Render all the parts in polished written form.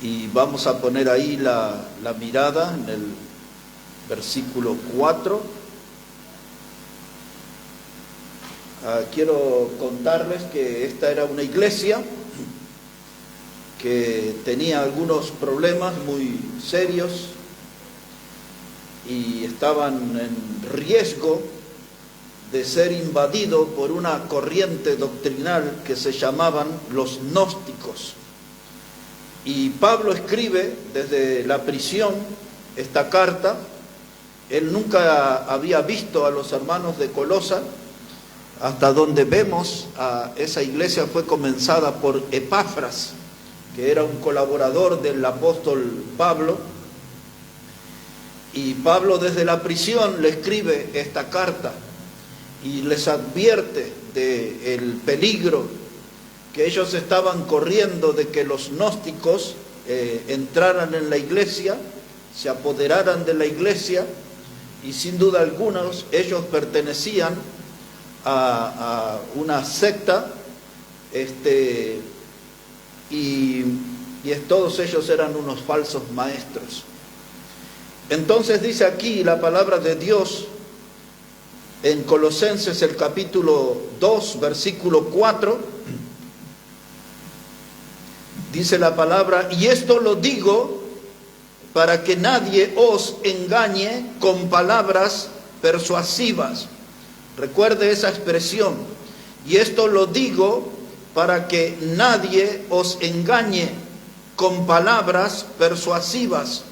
Y vamos a poner ahí la mirada en el versículo 4. Quiero contarles que esta era una iglesia que tenía algunos problemas muy serios y estaban en riesgo de ser invadido por una corriente doctrinal que se llamaban los gnósticos. Y Pablo escribe desde la prisión esta carta. Él nunca había visto a los hermanos de Colosa. Hasta donde vemos, esa iglesia fue comenzada por Epafras, que era un colaborador del apóstol Pablo. Y Pablo desde la prisión le escribe esta carta y les advierte del peligro que ellos estaban corriendo de que los gnósticos entraran en la iglesia, se apoderaran de la iglesia, y sin duda alguna ellos pertenecían a una secta, y todos ellos eran unos falsos maestros. Entonces dice aquí la palabra de Dios en Colosenses el capítulo 2, versículo 4, dice la palabra: y esto lo digo para que nadie os engañe con palabras persuasivas. Recuerde esa expresión. Y esto lo digo para que nadie os engañe con palabras persuasivas.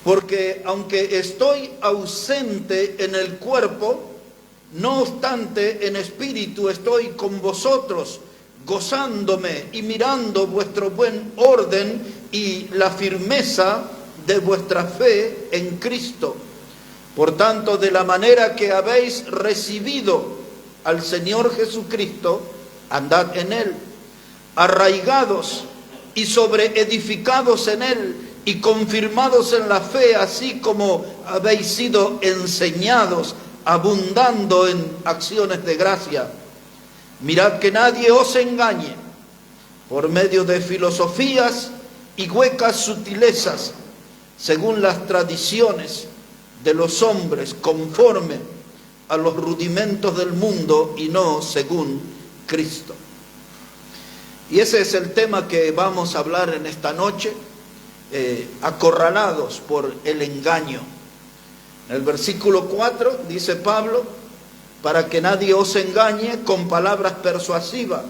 Porque aunque estoy ausente en el cuerpo, no obstante en espíritu estoy con vosotros, gozándome y mirando vuestro buen orden y la firmeza de vuestra fe en Cristo. Por tanto, de la manera que habéis recibido al Señor Jesucristo, andad en Él, arraigados y sobreedificados en Él, y confirmados en la fe, así como habéis sido enseñados, abundando en acciones de gracia. Mirad que nadie os engañe por medio de filosofías y huecas sutilezas, según las tradiciones de los hombres, conforme a los rudimentos del mundo y no según Cristo. Y ese es el tema que vamos a hablar en esta noche. Acorralados por el engaño. En el versículo 4 dice Pablo: para que nadie os engañe con palabras persuasivas.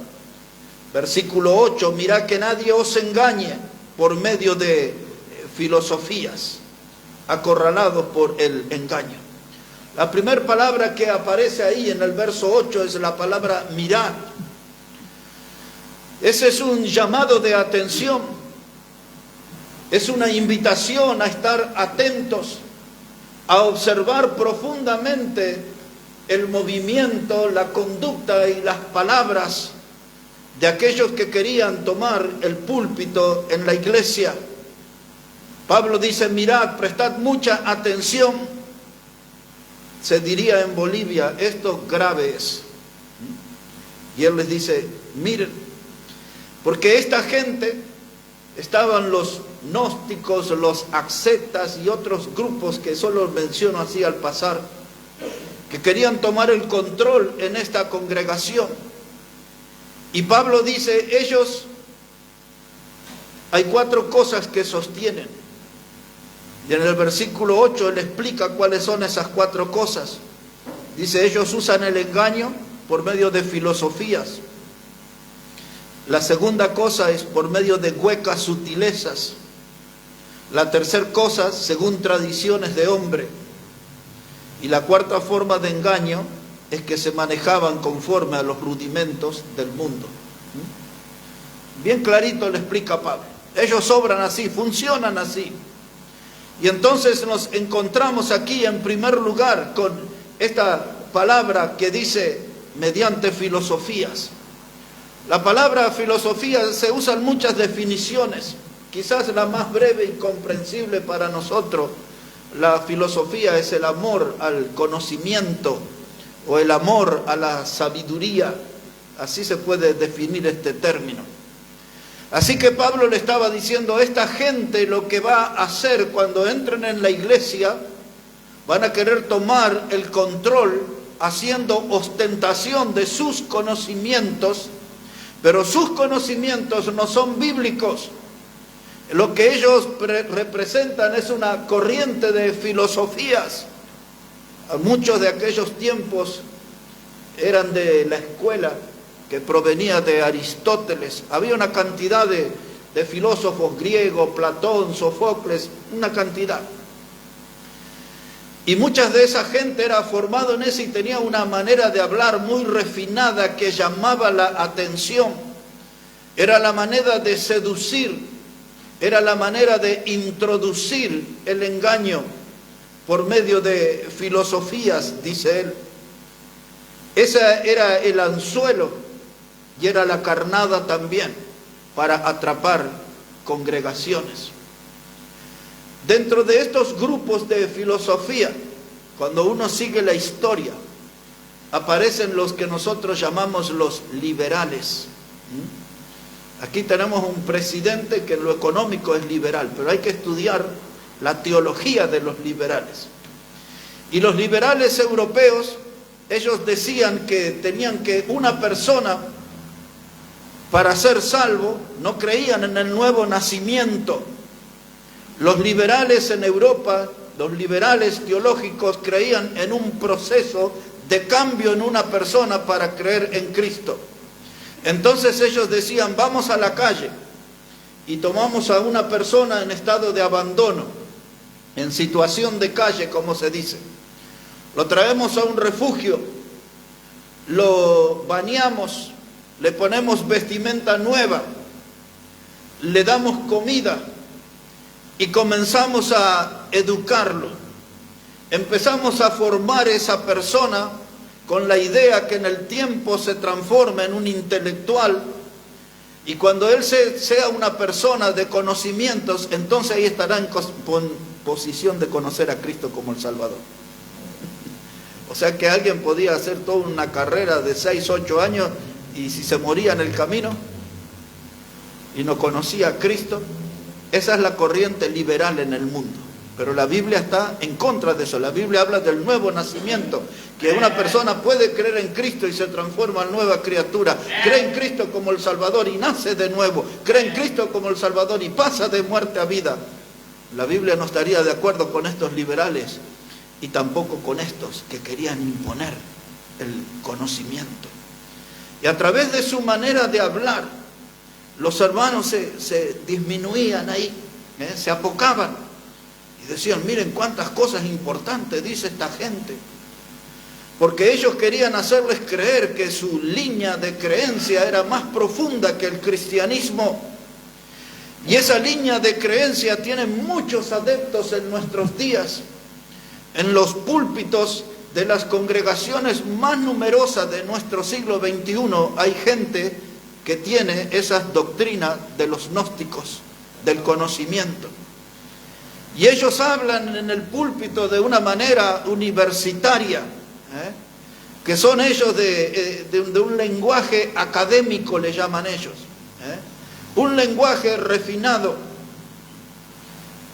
Versículo 8: mirad que nadie os engañe por medio de filosofías. Acorralados por el engaño. La primera palabra que aparece ahí en el verso 8 es la palabra mirad. Ese es un llamado de atención. Es una invitación a estar atentos, a observar profundamente el movimiento, la conducta y las palabras de aquellos que querían tomar el púlpito en la iglesia. Pablo dice: mirad, prestad mucha atención. Se diría en Bolivia: esto grave es. Y él les dice: miren, porque esta gente, estaban los gnósticos, los ascetas y otros grupos que solo menciono así al pasar, que querían tomar el control en esta congregación. Y Pablo dice: ellos, hay 4 cosas que sostienen. Y en el versículo 8 él explica cuáles son esas 4 cosas. Dice: ellos usan el engaño por medio de filosofías. La segunda cosa es por medio de huecas sutilezas. La tercera cosa, según tradiciones de hombre. Y la cuarta forma de engaño es que se manejaban conforme a los rudimentos del mundo. Bien clarito le explica Pablo. Ellos obran así, funcionan así. Y entonces nos encontramos aquí en primer lugar con esta palabra que dice mediante filosofías. La palabra filosofía se usan muchas definiciones. Quizás la más breve y comprensible para nosotros, la filosofía es el amor al conocimiento o el amor a la sabiduría. Así se puede definir este término. Así que Pablo le estaba diciendo, esta gente lo que va a hacer cuando entren en la iglesia, van a querer tomar el control haciendo ostentación de sus conocimientos, pero sus conocimientos no son bíblicos. Lo que ellos representan es una corriente de filosofías. Muchos de aquellos tiempos eran de la escuela que provenía de Aristóteles. Había una cantidad de filósofos griegos, Platón, Sófocles, una cantidad. Y muchas de esa gente era formado en eso y tenía una manera de hablar muy refinada que llamaba la atención. Era la manera de seducir, era la manera de introducir el engaño por medio de filosofías, dice él. Ese era el anzuelo y era la carnada también para atrapar congregaciones. Dentro de estos grupos de filosofía, cuando uno sigue la historia, aparecen los que nosotros llamamos los liberales. Aquí tenemos un presidente que en lo económico es liberal, pero hay que estudiar la teología de los liberales. Y los liberales europeos, ellos decían que tenían que una persona, para ser salvo, no creían en el nuevo nacimiento. Los liberales en Europa, los liberales teológicos, creían en un proceso de cambio en una persona para creer en Cristo. Entonces ellos decían, vamos a la calle y tomamos a una persona en estado de abandono, en situación de calle, como se dice. Lo traemos a un refugio, lo bañamos, le ponemos vestimenta nueva, le damos comida y comenzamos a educarlo. Empezamos a formar esa persona con la idea que en el tiempo se transforme en un intelectual, y cuando él sea una persona de conocimientos, entonces ahí estará en posición de conocer a Cristo como el Salvador. O sea que alguien podía hacer toda una carrera de 6, 8 años y si se moría en el camino y no conocía a Cristo, esa es la corriente liberal en el mundo. Pero la Biblia está en contra de eso. La Biblia habla del nuevo nacimiento, que una persona puede creer en Cristo y se transforma en nueva criatura. Cree en Cristo como el Salvador y nace de nuevo. Cree en Cristo como el Salvador y pasa de muerte a vida. La Biblia no estaría de acuerdo con estos liberales y tampoco con estos que querían imponer el conocimiento. Y a través de su manera de hablar, los hermanos se disminuían ahí, se apocaban y decían, miren cuántas cosas importantes dice esta gente, porque ellos querían hacerles creer que su línea de creencia era más profunda que el cristianismo, y esa línea de creencia tiene muchos adeptos en nuestros días. En los púlpitos de las congregaciones más numerosas de nuestro siglo XXI hay gente que tiene esas doctrinas de los gnósticos, del conocimiento. Y ellos hablan en el púlpito de una manera universitaria, que son ellos de un lenguaje académico, le llaman ellos, un lenguaje refinado.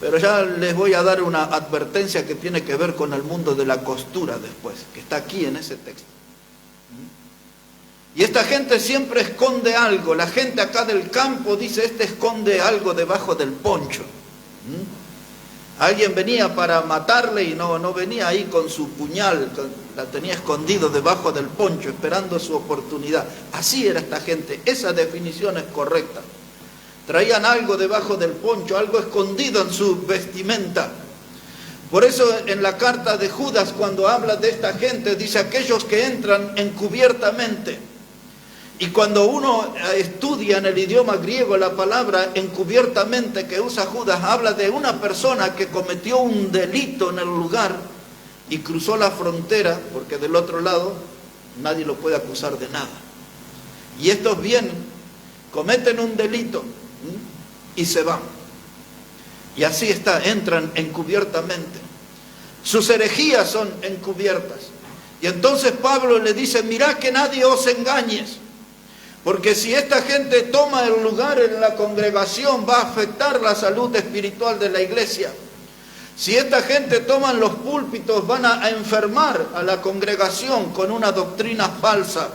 Pero ya les voy a dar una advertencia que tiene que ver con el mundo de la costura después, que está aquí en ese texto. Y esta gente siempre esconde algo. La gente acá del campo dice, este esconde algo debajo del poncho. Alguien venía para matarle y no venía ahí con su puñal, la tenía escondido debajo del poncho, esperando su oportunidad. Así era esta gente, esa definición es correcta. Traían algo debajo del poncho, algo escondido en su vestimenta. Por eso en la carta de Judas, cuando habla de esta gente, dice aquellos que entran encubiertamente. Y cuando uno estudia en el idioma griego la palabra encubiertamente que usa Judas, habla de una persona que cometió un delito en el lugar y cruzó la frontera, porque del otro lado nadie lo puede acusar de nada. Y estos vienen, cometen un delito y se van. Y así está, entran encubiertamente. Sus herejías son encubiertas. Y entonces Pablo le dice, mirá que nadie os engañes. Porque si esta gente toma el lugar en la congregación, va a afectar la salud espiritual de la iglesia. Si esta gente toma los púlpitos, van a enfermar a la congregación con una doctrina falsa.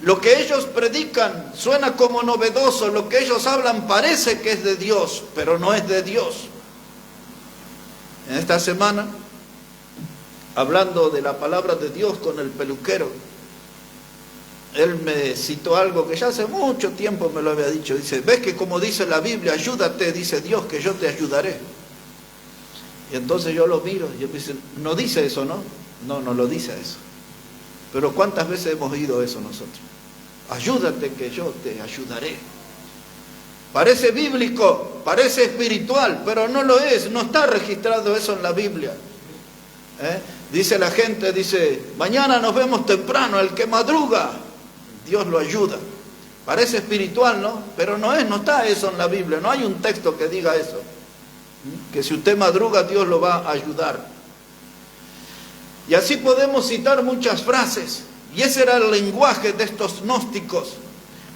Lo que ellos predican suena como novedoso, lo que ellos hablan parece que es de Dios, pero no es de Dios. En esta semana, hablando de la palabra de Dios con el peluquero, él me citó algo que ya hace mucho tiempo me lo había dicho. Dice, ¿ves que como dice la Biblia, ayúdate, dice Dios, que yo te ayudaré? Y entonces yo lo miro y él me dice, no dice eso, ¿no? No, no lo dice eso. Pero ¿cuántas veces hemos oído eso nosotros? Ayúdate que yo te ayudaré. Parece bíblico, parece espiritual, pero no lo es, no está registrado eso en la Biblia. Dice la gente, dice, mañana nos vemos temprano, el que madruga, Dios lo ayuda. Parece espiritual, ¿no? Pero no es, no está eso en la Biblia, no hay un texto que diga eso. Que si usted madruga, Dios lo va a ayudar. Y así podemos citar muchas frases. Y ese era el lenguaje de estos gnósticos.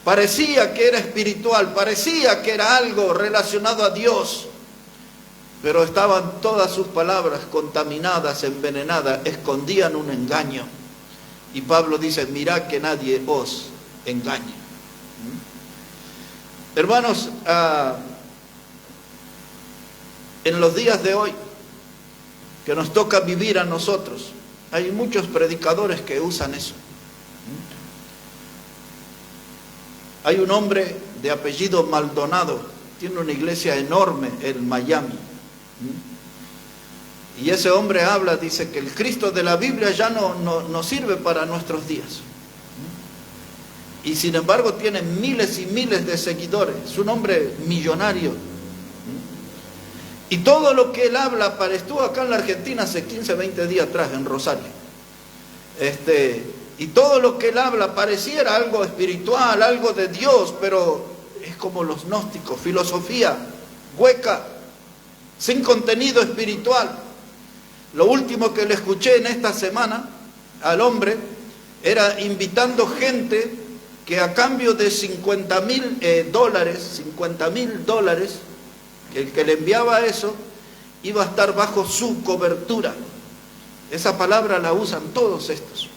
Parecía que era espiritual, parecía que era algo relacionado a Dios. Pero estaban todas sus palabras contaminadas, envenenadas, escondían un engaño. Y Pablo dice, mirad que nadie os engañe. Hermanos, en los días de hoy, que nos toca vivir a nosotros, hay muchos predicadores que usan eso. Hay un hombre de apellido Maldonado, tiene una iglesia enorme en Miami. Y ese hombre habla, dice que el Cristo de la Biblia ya no sirve para nuestros días. Y sin embargo tiene miles y miles de seguidores, es un hombre millonario. Y todo lo que él habla, estuvo acá en la Argentina hace 15, 20 días atrás, en Rosario. Y todo lo que él habla pareciera algo espiritual, algo de Dios, pero es como los gnósticos, filosofía hueca, sin contenido espiritual. Lo último que le escuché en esta semana al hombre era invitando gente que a cambio de $50,000, el que le enviaba eso iba a estar bajo su cobertura. Esa palabra la usan todos estos.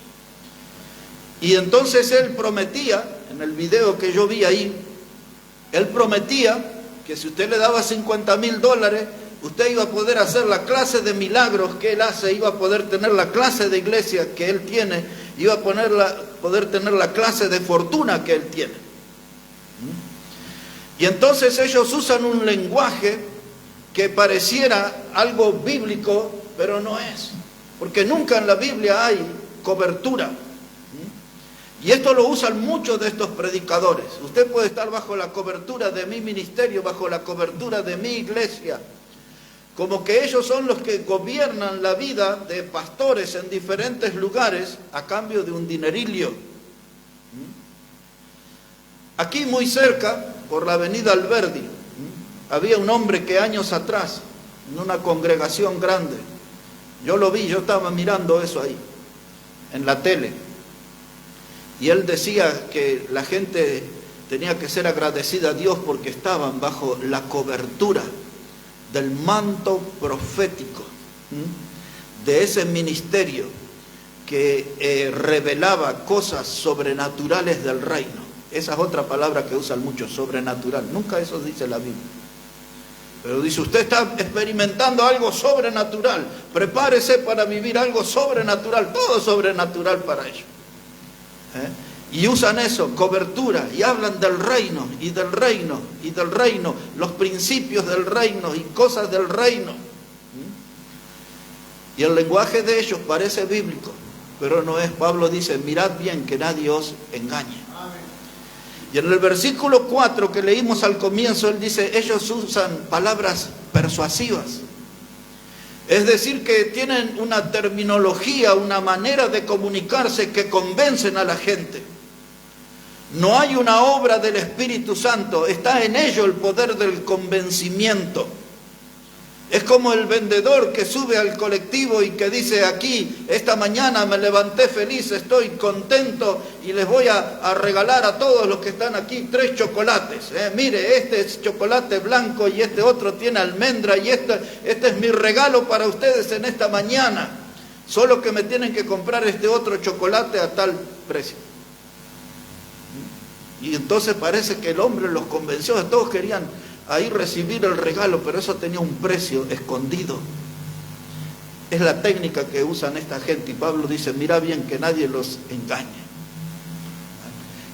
Y entonces él prometía, en el video que yo vi ahí, él prometía que si usted le daba $50,000, usted iba a poder hacer la clase de milagros que él hace, iba a poder tener la clase de iglesia que él tiene, iba a poder tener la clase de fortuna que él tiene. Y entonces ellos usan un lenguaje que pareciera algo bíblico, pero no es. Porque nunca en la Biblia hay cobertura. Y esto lo usan muchos de estos predicadores. Usted puede estar bajo la cobertura de mi ministerio, bajo la cobertura de mi iglesia. Como que ellos son los que gobiernan la vida de pastores en diferentes lugares a cambio de un dinerillo. Aquí muy cerca, por la avenida Alberdi, había un hombre que años atrás, en una congregación grande, yo lo vi, yo estaba mirando eso ahí, en la tele, y él decía que la gente tenía que ser agradecida a Dios porque estaban bajo la cobertura del manto profético, de ese ministerio que revelaba cosas sobrenaturales del reino. Esa es otra palabra que usan mucho, sobrenatural. Nunca eso dice la Biblia. Pero dice, usted está experimentando algo sobrenatural. Prepárese para vivir algo sobrenatural. Todo sobrenatural para ellos. Y usan eso, cobertura. Y hablan del reino, y del reino, y del reino. Los principios del reino y cosas del reino. Y el lenguaje de ellos parece bíblico. Pero no es. Pablo dice, mirad bien que nadie os engañe. Y en el versículo 4 que leímos al comienzo, él dice, ellos usan palabras persuasivas. Es decir, que tienen una terminología, una manera de comunicarse que convencen a la gente. No hay una obra del Espíritu Santo, está en ello el poder del convencimiento. Es como el vendedor que sube al colectivo y que dice: aquí, esta mañana me levanté feliz, estoy contento y les voy a regalar a todos los que están aquí 3 chocolates. Mire, este es chocolate blanco y este otro tiene almendra y este es mi regalo para ustedes en esta mañana. Solo que me tienen que comprar este otro chocolate a tal precio. Y entonces parece que el hombre los convenció, todos querían ahí recibir el regalo, pero eso tenía un precio escondido. Es la técnica que usan esta gente, y Pablo dice: mira bien que nadie los engañe.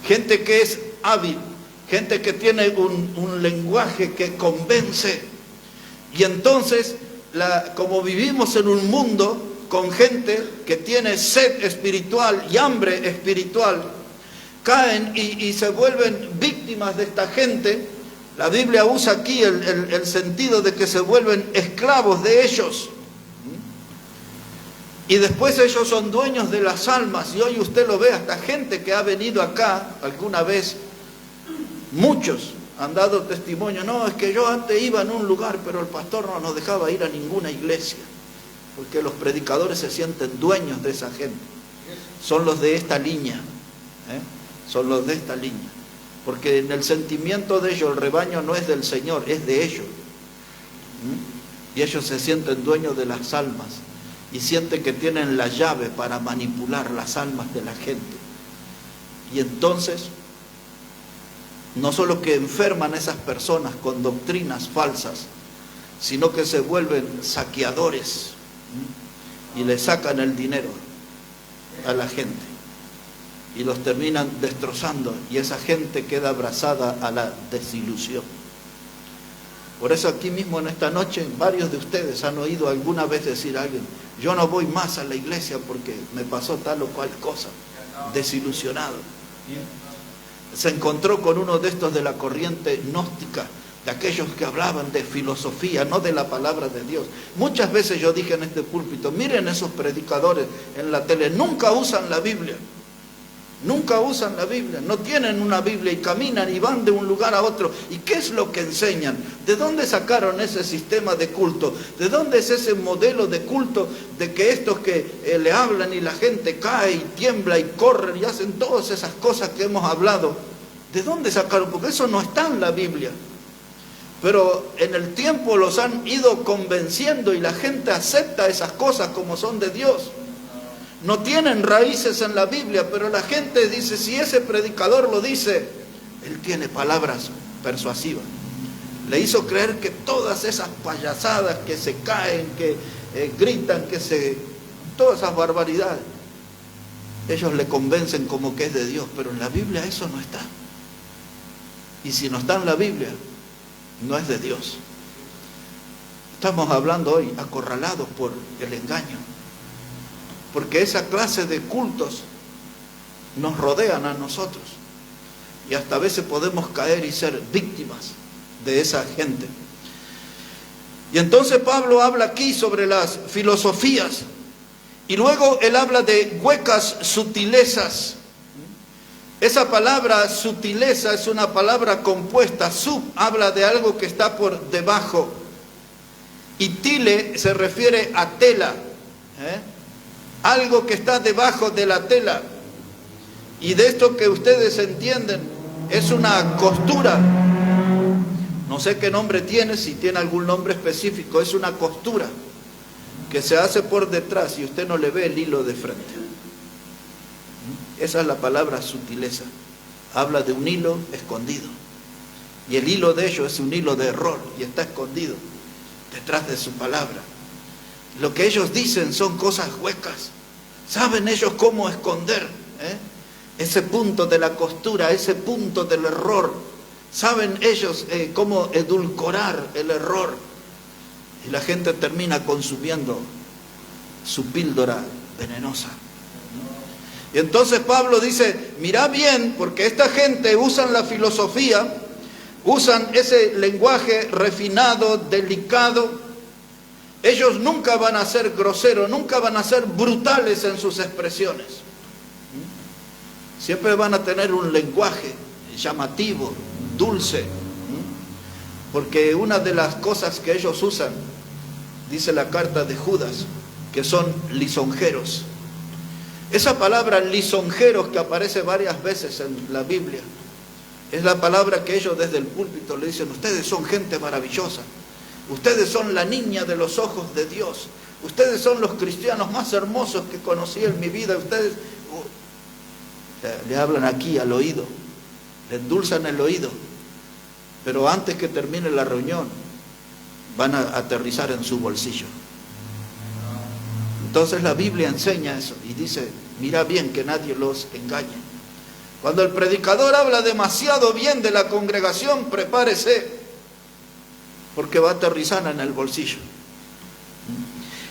Gente que es hábil, gente que tiene un lenguaje que convence. Y entonces, como vivimos en un mundo con gente que tiene sed espiritual y hambre espiritual, caen y se vuelven víctimas de esta gente. La Biblia usa aquí el sentido de que se vuelven esclavos de ellos. Y después ellos son dueños de las almas. Y hoy usted lo ve, hasta gente que ha venido acá alguna vez, muchos han dado testimonio: no, es que yo antes iba en un lugar, pero el pastor no nos dejaba ir a ninguna iglesia. Porque los predicadores se sienten dueños de esa gente. Son los de esta línea. Son los de esta línea. Porque en el sentimiento de ellos el rebaño no es del Señor, es de ellos. Y ellos se sienten dueños de las almas y sienten que tienen la llave para manipular las almas de la gente. Y entonces, no solo que enferman a esas personas con doctrinas falsas, sino que se vuelven saqueadores y le sacan el dinero a la gente. Y los terminan destrozando, y esa gente queda abrazada a la desilusión. Por eso aquí mismo en esta noche varios de ustedes han oído alguna vez decir a alguien: yo no voy más a la iglesia porque me pasó tal o cual cosa. Desilusionado. Se encontró con uno de estos de la corriente gnóstica, de aquellos que hablaban de filosofía, no de la palabra de Dios. Muchas veces yo dije en este púlpito: miren esos predicadores en la tele, nunca usan la Biblia. Nunca usan la Biblia, no tienen una Biblia y caminan y van de un lugar a otro. ¿Y qué es lo que enseñan? ¿De dónde sacaron ese sistema de culto? ¿De dónde es ese modelo de culto de que estos que le hablan y la gente cae y tiembla y corren y hacen todas esas cosas que hemos hablado? ¿De dónde sacaron? Porque eso no está en la Biblia. Pero en el tiempo los han ido convenciendo y la gente acepta esas cosas como son de Dios. No tienen raíces en la Biblia, pero la gente dice: si ese predicador lo dice, él tiene palabras persuasivas. Le hizo creer que todas esas payasadas que se caen, que gritan, todas esas barbaridades, ellos le convencen como que es de Dios, pero en la Biblia eso no está. Y si no está en la Biblia, no es de Dios. Estamos hablando hoy acorralados por el engaño. Porque esa clase de cultos nos rodean a nosotros. Y hasta a veces podemos caer y ser víctimas de esa gente. Y entonces Pablo habla aquí sobre las filosofías. Y luego él habla de huecas sutilezas. Esa palabra sutileza es una palabra compuesta. Sub habla de algo que está por debajo. Y tile se refiere a tela. Algo que está debajo de la tela. Y de esto que ustedes entienden, es una costura. No sé qué nombre tiene, si tiene algún nombre específico. Es una costura que se hace por detrás y usted no le ve el hilo de frente. Esa es la palabra sutileza. Habla de un hilo escondido. Y el hilo de ellos es un hilo de error y está escondido detrás de su palabra. Lo que ellos dicen son cosas huecas. ¿Saben ellos cómo esconder ese punto de la costura, ese punto del error? ¿Saben ellos cómo edulcorar el error? Y la gente termina consumiendo su píldora venenosa. Y entonces Pablo dice: mira bien, porque esta gente usan la filosofía, usan ese lenguaje refinado, delicado. Ellos nunca van a ser groseros, nunca van a ser brutales en sus expresiones. Siempre van a tener un lenguaje llamativo, dulce. Porque una de las cosas que ellos usan dice la carta de Judas, que son lisonjeros. Esa palabra lisonjeros, que aparece varias veces en la Biblia, es la palabra que ellos desde el púlpito le dicen: ustedes son gente maravillosa, ustedes son la niña de los ojos de Dios, ustedes son los cristianos más hermosos que conocí en mi vida, ustedes... Le hablan aquí al oído, le endulzan el oído, pero antes que termine la reunión van a aterrizar en su bolsillo. Entonces la Biblia enseña eso y dice: mira bien que nadie los engañe. Cuando el predicador habla demasiado bien de la congregación, prepárese, porque va a aterrizar en el bolsillo.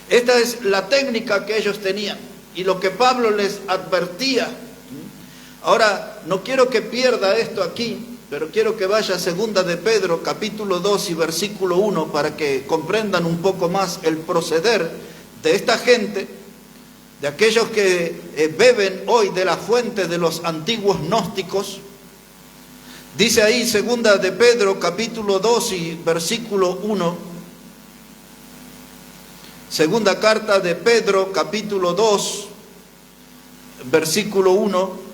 Esta es la técnica que ellos tenían y lo que Pablo les advertía. Ahora, no quiero que pierda esto aquí, pero quiero que vaya a 2 de Pedro, capítulo 2 y versículo 1, para que comprendan un poco más el proceder de esta gente, de aquellos que beben hoy de la fuente de los antiguos gnósticos. Dice ahí 2 de Pedro, capítulo 2 y versículo 1, segunda carta de Pedro, capítulo 2, versículo 1,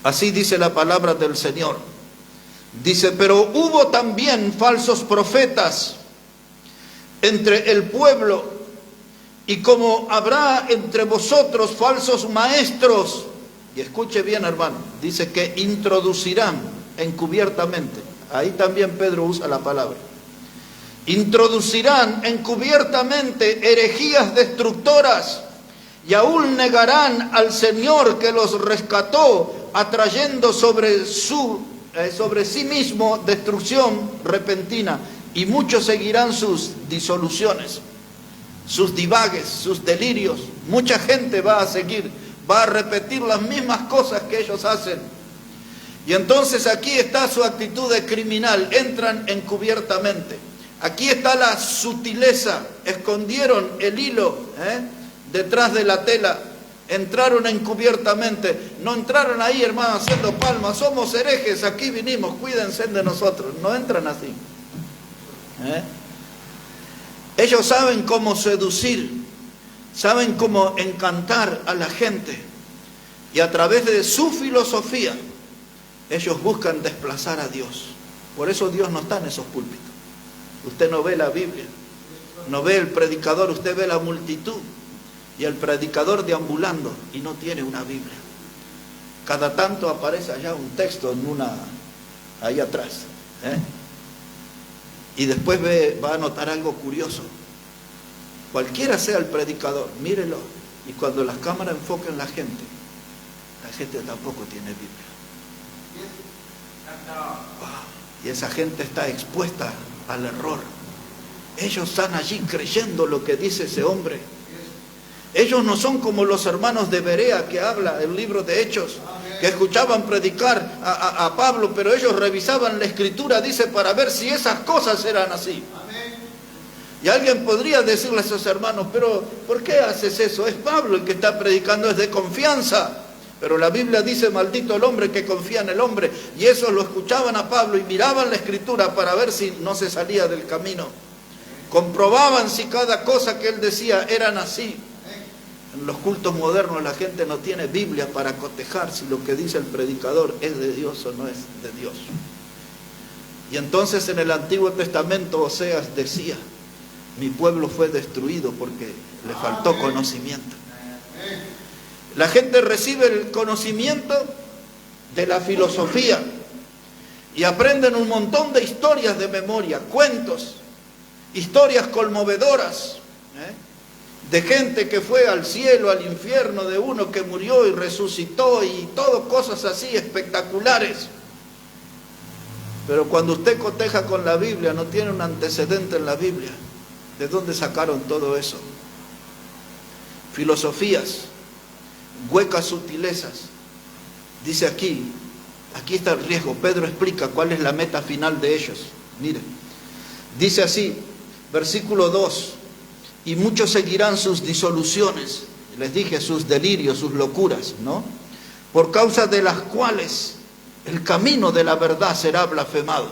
así dice la palabra del Señor. Dice: pero hubo también falsos profetas entre el pueblo, y como habrá entre vosotros falsos maestros, y escuche bien, hermano, dice que introducirán encubiertamente, ahí también Pedro usa la palabra, introducirán encubiertamente herejías destructoras, y aún negarán al Señor que los rescató, atrayendo sobre sí mismo destrucción repentina, y muchos seguirán sus disoluciones, sus divagues, sus delirios. Mucha gente va a seguir, va a repetir las mismas cosas que ellos hacen. Y entonces aquí está su actitud de criminal: entran encubiertamente. Aquí está la sutileza: escondieron el hilo detrás de la tela, entraron encubiertamente. No entraron ahí, hermano, haciendo palmas: somos herejes, aquí vinimos, cuídense de nosotros. No entran así. Ellos saben cómo seducir, saben cómo encantar a la gente, y a través de su filosofía ellos buscan desplazar a Dios. Por eso Dios no está en esos púlpitos. Usted no ve la Biblia, no ve el predicador, usted ve la multitud y el predicador deambulando y no tiene una Biblia. Cada tanto aparece allá un texto en ahí atrás, y después va a notar algo curioso. Cualquiera sea el predicador, mírelo, y cuando las cámaras enfoquen la gente tampoco tiene Biblia. Y esa gente está expuesta al error. Ellos están allí creyendo lo que dice ese hombre. Ellos no son como los hermanos de Berea, que habla el libro de Hechos, que escuchaban predicar a Pablo, pero ellos revisaban la escritura, dice, para ver si esas cosas eran así. Y alguien podría decirle a esos hermanos: pero ¿por qué haces eso? Es Pablo el que está predicando, es de confianza. Pero la Biblia dice: maldito el hombre que confía en el hombre. Y eso lo escuchaban a Pablo y miraban la escritura para ver si no se salía del camino. Comprobaban si cada cosa que él decía eran así. En los cultos modernos la gente no tiene Biblia para cotejar si lo que dice el predicador es de Dios o no es de Dios. Y entonces en el Antiguo Testamento Oseas decía: mi pueblo fue destruido porque le faltó conocimiento. La gente recibe el conocimiento de la filosofía y aprenden un montón de historias de memoria, cuentos, historias conmovedoras, de gente que fue al cielo, al infierno, de uno que murió y resucitó, y todo cosas así espectaculares. Pero cuando usted coteja con la Biblia, no tiene un antecedente en la Biblia. ¿De dónde sacaron todo eso? Filosofías, huecas sutilezas. Dice aquí está el riesgo. Pedro explica cuál es la meta final de ellos. Miren, dice así, versículo 2: y muchos seguirán sus disoluciones. Les dije, sus delirios, sus locuras, ¿no? Por causa de las cuales El camino de la verdad será blasfemado.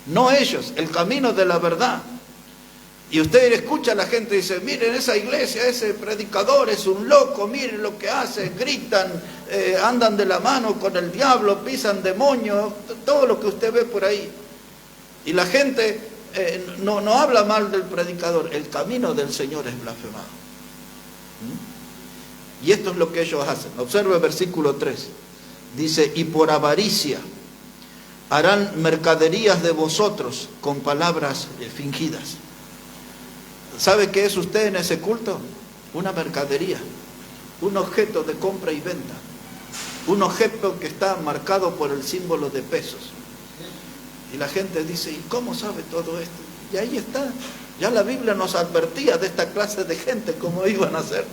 No ellos, el camino de la verdad. Y usted escucha a la gente y dice, miren esa iglesia, ese predicador es un loco, miren lo que hace, gritan, andan de la mano con el diablo, pisan demonios, todo lo que usted ve por ahí. Y la gente no habla mal del predicador, el camino del Señor es blasfemado. Y esto es lo que ellos hacen. Observe el versículo 3. Dice, y por avaricia harán mercaderías de vosotros con palabras fingidas. ¿Sabe qué es usted en ese culto? Una mercadería, un objeto de compra y venta, un objeto que está marcado por el símbolo de pesos. Y la gente dice, ¿y cómo sabe todo esto? Y ahí está, ya la Biblia nos advertía de esta clase de gente, cómo iban a ser.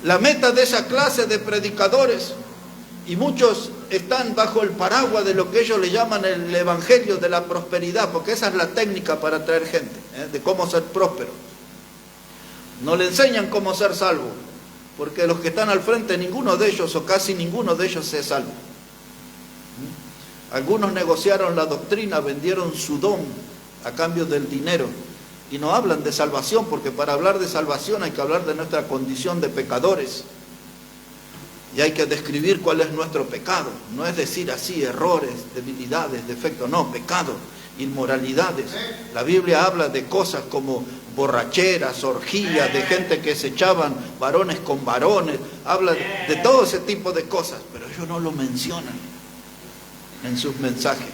La meta de esa clase de predicadores, y muchos están bajo el paraguas de lo que ellos le llaman el evangelio de la prosperidad, porque esa es la técnica para atraer gente, de cómo ser próspero. No le enseñan cómo ser salvo, porque los que están al frente, ninguno de ellos o casi ninguno de ellos es salvo. Algunos negociaron la doctrina, vendieron su don a cambio del dinero, y no hablan de salvación, porque para hablar de salvación hay que hablar de nuestra condición de pecadores. Y hay que describir cuál es nuestro pecado. No es decir así errores, debilidades, defectos. No, pecado, inmoralidades. La Biblia habla de cosas como borracheras, orgías, de gente que se echaban varones con varones. Habla de todo ese tipo de cosas. Pero ellos no lo mencionan en sus mensajes.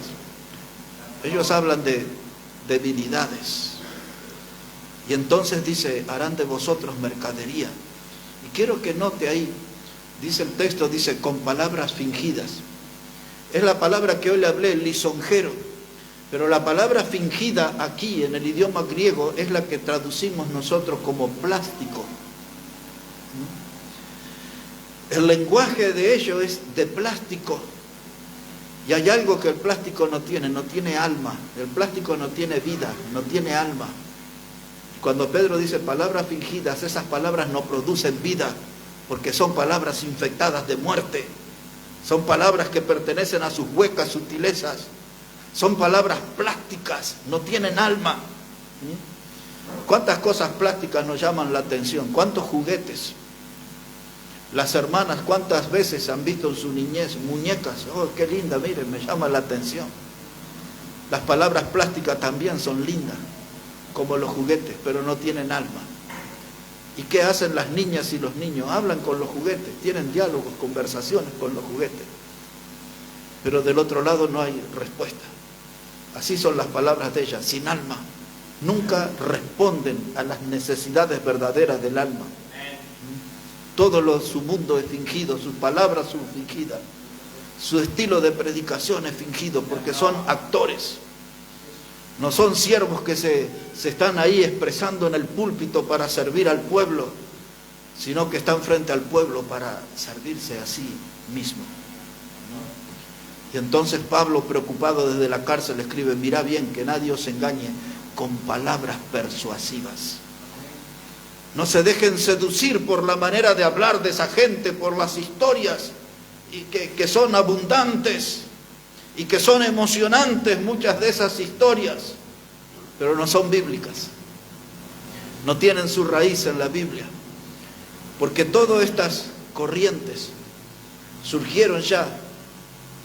Ellos hablan de debilidades. Y entonces dice, harán de vosotros mercadería. Y quiero que note ahí, dice el texto, dice, con palabras fingidas. Es la palabra que hoy le hablé, lisonjero. Pero la palabra fingida aquí, en el idioma griego, es la que traducimos nosotros como plástico. El lenguaje de ellos es de plástico. Y hay algo que el plástico no tiene alma. El plástico no tiene vida, no tiene alma. Cuando Pedro dice palabras fingidas, esas palabras no producen vida, porque son palabras infectadas de muerte, son palabras que pertenecen a sus huecas sutilezas, son palabras plásticas, no tienen alma. ¿Cuántas cosas plásticas nos llaman la atención? ¿Cuántos juguetes? Las hermanas, ¿cuántas veces han visto en su niñez muñecas? Oh, qué linda, miren, me llama la atención. Las palabras plásticas también son lindas, como los juguetes, pero no tienen alma. ¿Y qué hacen las niñas y los niños? Hablan con los juguetes, tienen diálogos, conversaciones con los juguetes. Pero del otro lado no hay respuesta. Así son las palabras de ellas, sin alma. Nunca responden a las necesidades verdaderas del alma. Todo su mundo es fingido, sus palabras son fingidas. Su estilo de predicación es fingido porque son actores. No son siervos que se están ahí expresando en el púlpito para servir al pueblo, sino que están frente al pueblo para servirse a sí mismo. Y entonces Pablo, preocupado desde la cárcel, escribe, mira bien que nadie os engañe con palabras persuasivas. No se dejen seducir por la manera de hablar de esa gente, por las historias y que son abundantes y que son emocionantes muchas de esas historias, pero no son bíblicas. No tienen su raíz en la Biblia, porque todas estas corrientes surgieron ya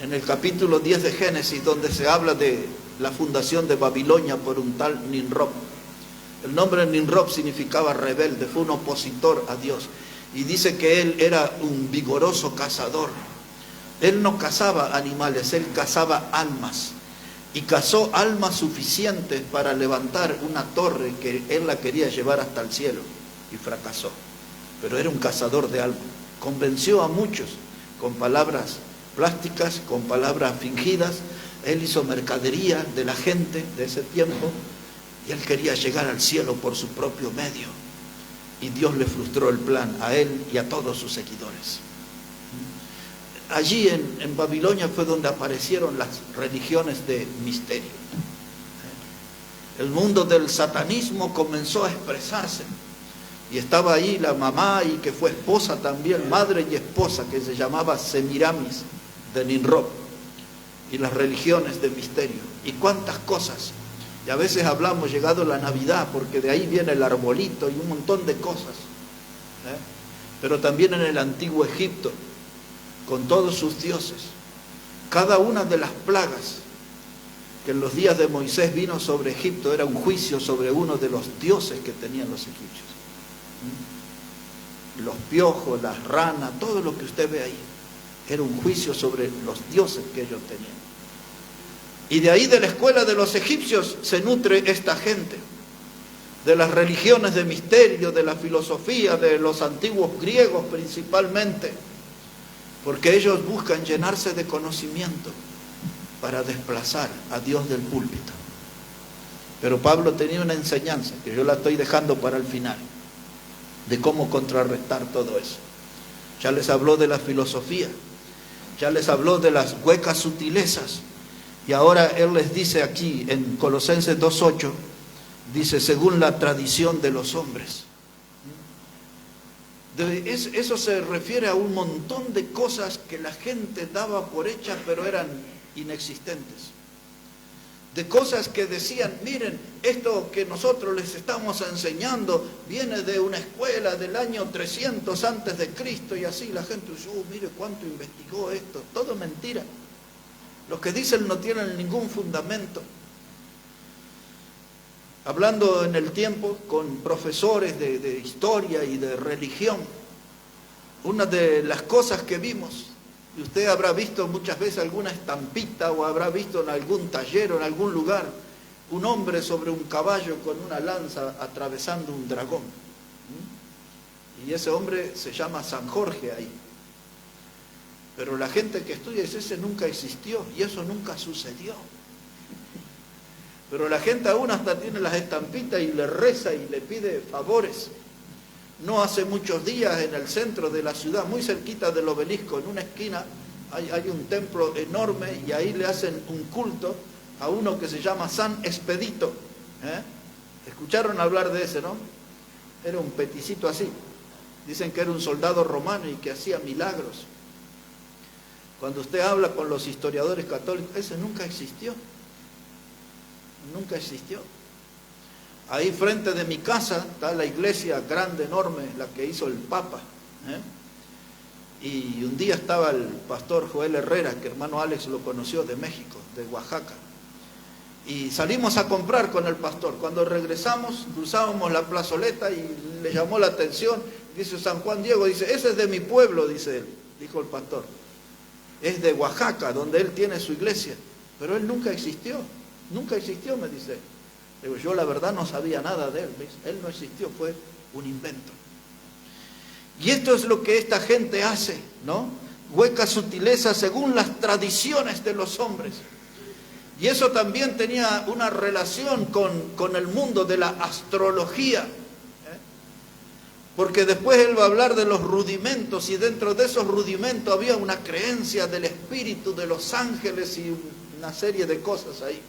en el capítulo 10 de Génesis, donde se habla de la fundación de Babilonia por un tal Nimrod. El nombre Nimrod significaba rebelde, fue un opositor a Dios. Y dice que él era un vigoroso cazador. Él no cazaba animales, él cazaba almas. Y cazó almas suficientes para levantar una torre que él la quería llevar hasta el cielo. Y fracasó. Pero era un cazador de almas. Convenció a muchos con palabras plásticas, con palabras fingidas. Él hizo mercadería de la gente de ese tiempo. Y él quería llegar al cielo por su propio medio. Y Dios le frustró el plan a él y a todos sus seguidores. Allí en Babilonia fue donde aparecieron las religiones de misterio. El mundo del satanismo comenzó a expresarse. Y estaba ahí la mamá, y que fue esposa también, madre y esposa, que se llamaba Semiramis de Nimrod y las religiones de misterio y cuántas cosas. Y a veces hablamos llegado la Navidad porque de ahí viene el arbolito y un montón de cosas, pero también en el antiguo Egipto con todos sus dioses, cada una de las plagas que en los días de Moisés vino sobre Egipto era un juicio sobre uno de los dioses que tenían los egipcios. Los piojos, las ranas, todo lo que usted ve ahí era un juicio sobre los dioses que ellos tenían. Y de ahí, de la escuela de los egipcios, se nutre esta gente, de las religiones de misterio, de la filosofía, de los antiguos griegos principalmente, porque ellos buscan llenarse de conocimiento para desplazar a Dios del púlpito. Pero Pablo tenía una enseñanza, que yo la estoy dejando para el final, de cómo contrarrestar todo eso. Ya les habló de la filosofía, ya les habló de las huecas sutilezas, y ahora él les dice aquí en Colosenses 2:8, dice, según la tradición de los hombres. Eso se refiere a un montón de cosas que la gente daba por hechas, pero eran inexistentes. De cosas que decían, miren, esto que nosotros les estamos enseñando viene de una escuela del año 300 antes de Cristo, y así la gente dice, mire cuánto investigó esto. Todo mentira. Los que dicen no tienen ningún fundamento. Hablando en el tiempo con profesores de historia y de religión, una de las cosas que vimos, y usted habrá visto muchas veces alguna estampita o habrá visto en algún taller o en algún lugar, un hombre sobre un caballo con una lanza atravesando un dragón. Y ese hombre se llama San Jorge ahí. Pero la gente que estudia dice, ese nunca existió y eso nunca sucedió. Pero la gente aún hasta tiene las estampitas y le reza y le pide favores. No hace muchos días en el centro de la ciudad, muy cerquita del obelisco, en una esquina, hay un templo enorme y ahí le hacen un culto a uno que se llama San Expedito. ¿Escucharon hablar de ese, no? Era un peticito así. Dicen que era un soldado romano y que hacía milagros. Cuando usted habla con los historiadores católicos, ese nunca existió. Nunca existió. Ahí frente de mi casa está la iglesia grande, enorme, la que hizo el Papa. Y un día estaba el pastor Joel Herrera, que hermano Alex lo conoció, de México, de Oaxaca. Y salimos a comprar con el pastor. Cuando regresamos, cruzábamos la plazoleta y le llamó la atención. Dice San Juan Diego, dice, ese es de mi pueblo, dice él, dijo el pastor. Es de Oaxaca, donde él tiene su iglesia. Pero él nunca existió. Nunca existió, me dice. Digo, yo la verdad no sabía nada de él. ¿Ves? Él no existió, fue un invento. Y esto es lo que esta gente hace, ¿no? Huecas sutilezas según las tradiciones de los hombres. Y eso también tenía una relación con el mundo de la astrología. Porque después él va a hablar de los rudimentos, y dentro de esos rudimentos había una creencia del espíritu, de los ángeles y una serie de cosas ahí.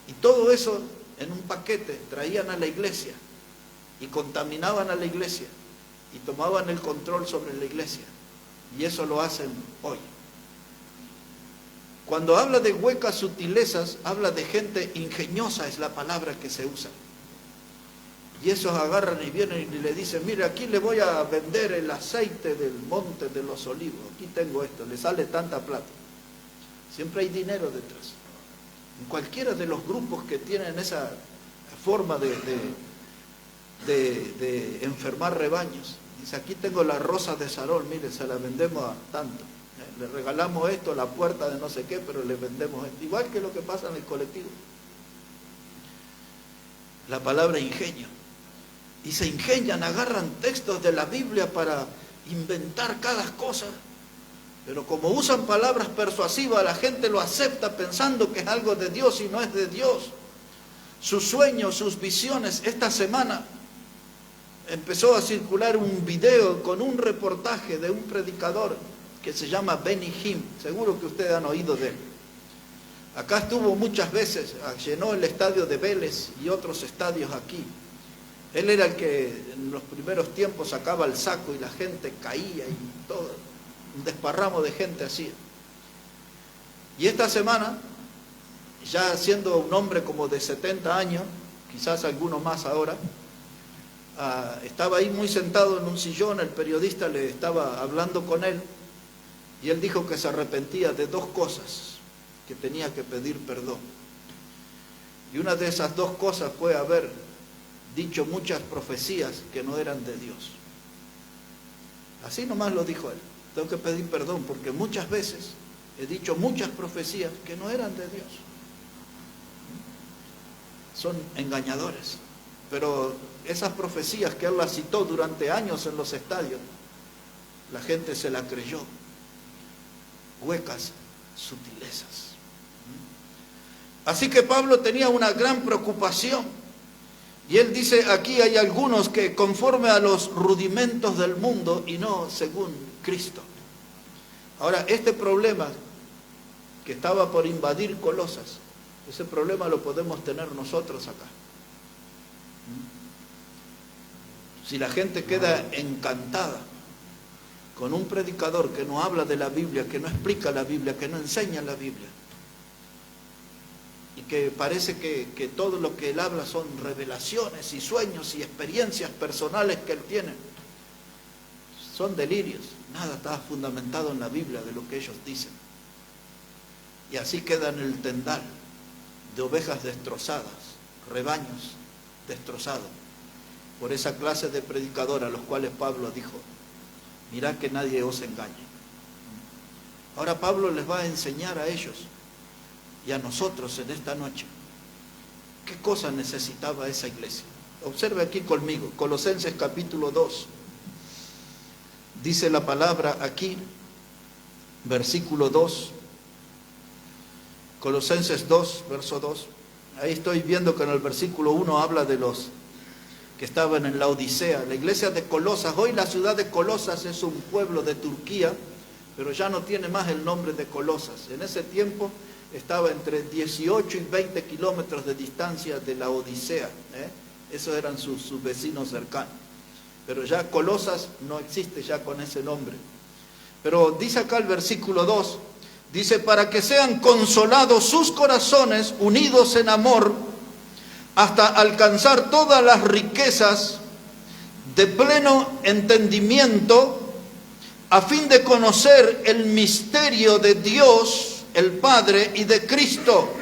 Y todo eso en un paquete traían a la iglesia y contaminaban a la iglesia y tomaban el control sobre la iglesia. Y eso lo hacen hoy. Cuando habla de huecas sutilezas, habla de gente ingeniosa, es la palabra que se usa. Y esos agarran y vienen y le dicen, mire, aquí le voy a vender el aceite del monte de los olivos. Aquí tengo esto, le sale tanta plata. Siempre hay dinero detrás. En cualquiera de los grupos que tienen esa forma de enfermar rebaños. Dice, aquí tengo la rosa de Sarón, mire, se la vendemos a tanto. Le regalamos esto, la puerta de no sé qué, pero le vendemos esto. Igual que lo que pasa en el colectivo. La palabra ingenio. Y se ingenian, agarran textos de la Biblia para inventar cada cosa. Pero como usan palabras persuasivas, la gente lo acepta pensando que es algo de Dios y no es de Dios. Sus sueños, sus visiones. Esta semana empezó a circular un video con un reportaje de un predicador que se llama Benny Hinn. Seguro que ustedes han oído de él. Acá estuvo muchas veces, llenó el estadio de Vélez y otros estadios aquí. Él era el que en los primeros tiempos sacaba el saco y la gente caía y todo. un desparramo de gente así. Y esta semana, ya siendo un hombre como de 70 años, quizás alguno más ahora, estaba ahí muy sentado en un sillón, el periodista le estaba hablando con él, y él dijo que se arrepentía de dos cosas, que tenía que pedir perdón. Y una de esas dos cosas fue haber dicho muchas profecías que no eran de Dios. Así nomás lo dijo él. Tengo que pedir perdón porque muchas veces he dicho muchas profecías que no eran de Dios. Son engañadores. Pero esas profecías que él las citó durante años en los estadios, la gente se la creyó. Huecas sutilezas. Así que Pablo tenía una gran preocupación. Y él dice, aquí hay algunos que conforme a los rudimentos del mundo y no según Cristo. Ahora, este problema que estaba por invadir Colosas, ese problema lo podemos tener nosotros acá. Si la gente queda encantada con un predicador que no habla de la Biblia, que no explica la Biblia, que no enseña la Biblia, y que parece que todo lo que él habla son revelaciones y sueños y experiencias personales que él tiene, son delirios, nada está fundamentado en la Biblia de lo que ellos dicen. Y así queda en el tendal de ovejas destrozadas, rebaños destrozados, por esa clase de predicador a los cuales Pablo dijo, mirad que nadie os engañe. Ahora Pablo les va a enseñar a ellos y a nosotros en esta noche qué cosa necesitaba esa iglesia. Observe aquí conmigo, Colosenses capítulo 2. Dice la palabra aquí, versículo 2. Colosenses 2, verso 2. Ahí estoy viendo que en el versículo 1 habla de los que estaban en la Odisea. La iglesia de Colosas, hoy la ciudad de Colosas es un pueblo de Turquía, pero ya no tiene más el nombre de Colosas. En ese tiempo estaba entre 18 y 20 kilómetros de distancia de la Odisea. Esos eran sus vecinos cercanos. Pero ya Colosas no existe ya con ese nombre. Pero dice acá el versículo 2, dice, para que sean consolados sus corazones, unidos en amor, hasta alcanzar todas las riquezas de pleno entendimiento, a fin de conocer el misterio de Dios, el Padre, y de Cristo,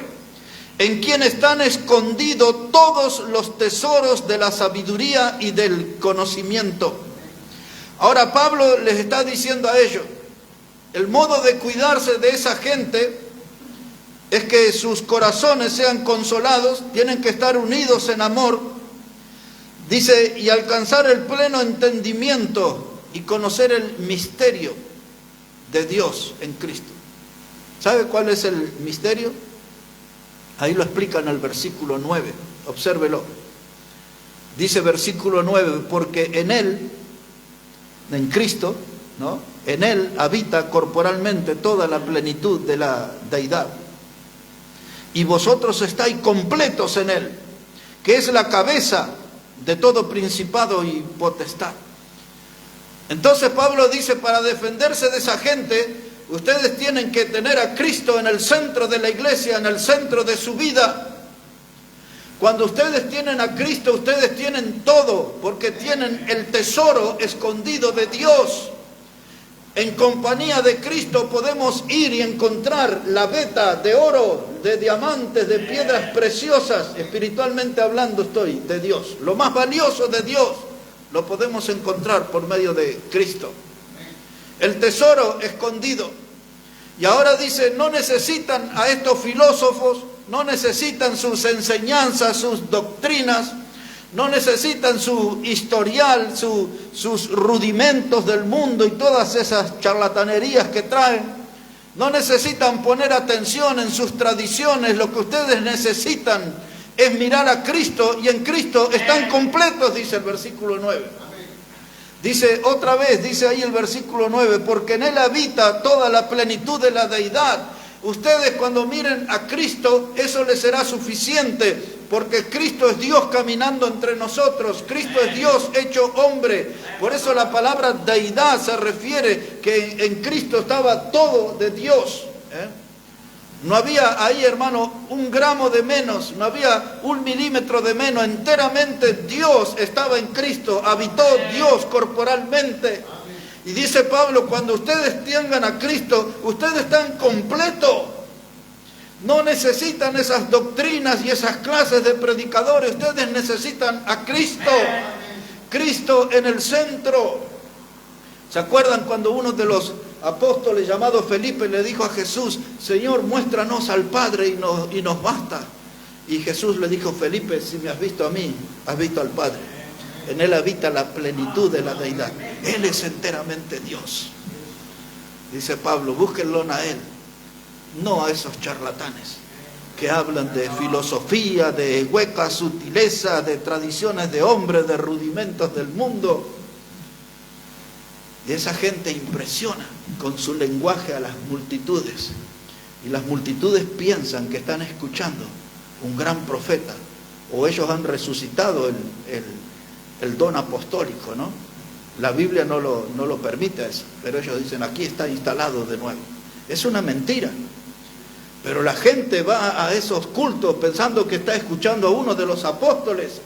en quien están escondidos todos los tesoros de la sabiduría y del conocimiento. Ahora Pablo les está diciendo a ellos, el modo de cuidarse de esa gente es que sus corazones sean consolados, tienen que estar unidos en amor, dice, y alcanzar el pleno entendimiento y conocer el misterio de Dios en Cristo. ¿Sabe cuál es el misterio? Ahí lo explica en el versículo 9, obsérvelo. Dice versículo 9, porque en Él, en Cristo, ¿no?, en Él habita corporalmente toda la plenitud de la deidad. Y vosotros estáis completos en Él, que es la cabeza de todo principado y potestad. Entonces Pablo dice, para defenderse de esa gente, ustedes tienen que tener a Cristo en el centro de la iglesia, en el centro de su vida. Cuando ustedes tienen a Cristo, ustedes tienen todo, porque tienen el tesoro escondido de Dios. En compañía de Cristo podemos ir y encontrar la veta de oro, de diamantes, de piedras preciosas, espiritualmente hablando estoy, de Dios. Lo más valioso de Dios lo podemos encontrar por medio de Cristo. El tesoro escondido. Y ahora dice, no necesitan a estos filósofos, no necesitan sus enseñanzas, sus doctrinas, no necesitan su historial, sus rudimentos del mundo y todas esas charlatanerías que traen. No necesitan poner atención en sus tradiciones. Lo que ustedes necesitan es mirar a Cristo, y en Cristo están completos, dice el versículo 9. Dice otra vez, dice ahí el versículo 9, porque en Él habita toda la plenitud de la deidad. Ustedes cuando miren a Cristo, eso les será suficiente porque Cristo es Dios caminando entre nosotros, Cristo es Dios hecho hombre. Por eso la palabra deidad se refiere que en Cristo estaba todo de Dios. No había ahí, hermano, un gramo de menos, no había un milímetro de menos, enteramente Dios estaba en Cristo, habitó Dios corporalmente. Y dice Pablo, cuando ustedes tengan a Cristo, ustedes están completos. No necesitan esas doctrinas y esas clases de predicadores, ustedes necesitan a Cristo. Cristo en el centro. ¿Se acuerdan cuando uno de los apóstoles llamado Felipe le dijo a Jesús, Señor, muéstranos al Padre y nos basta? Y Jesús le dijo, Felipe, si me has visto a mí, has visto al Padre. En Él habita la plenitud de la deidad. Él es enteramente Dios. Dice Pablo, búsquenlo a Él, no a esos charlatanes que hablan de filosofía, de huecas sutilezas, de tradiciones de hombres, de rudimentos del mundo. Y esa gente impresiona con su lenguaje a las multitudes. Y las multitudes piensan que están escuchando un gran profeta. O ellos han resucitado el don apostólico, ¿no? La Biblia no lo permite eso. Pero ellos dicen, aquí está instalado de nuevo. Es una mentira. Pero la gente va a esos cultos pensando que está escuchando a uno de los apóstoles.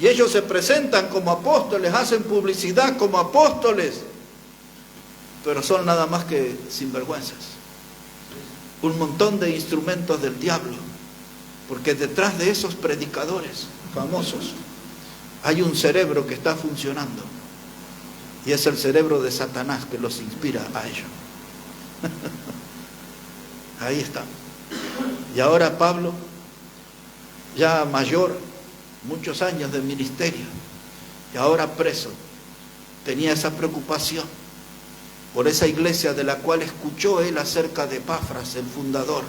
Y ellos se presentan como apóstoles, hacen publicidad como apóstoles. Pero son nada más que sinvergüenzas. Un montón de instrumentos del diablo. Porque detrás de esos predicadores famosos hay un cerebro que está funcionando. Y es el cerebro de Satanás que los inspira a ello. Ahí está. Y ahora Pablo, ya mayor, muchos años de ministerio, y ahora preso, tenía esa preocupación por esa iglesia de la cual escuchó él acerca de Epafras, el fundador.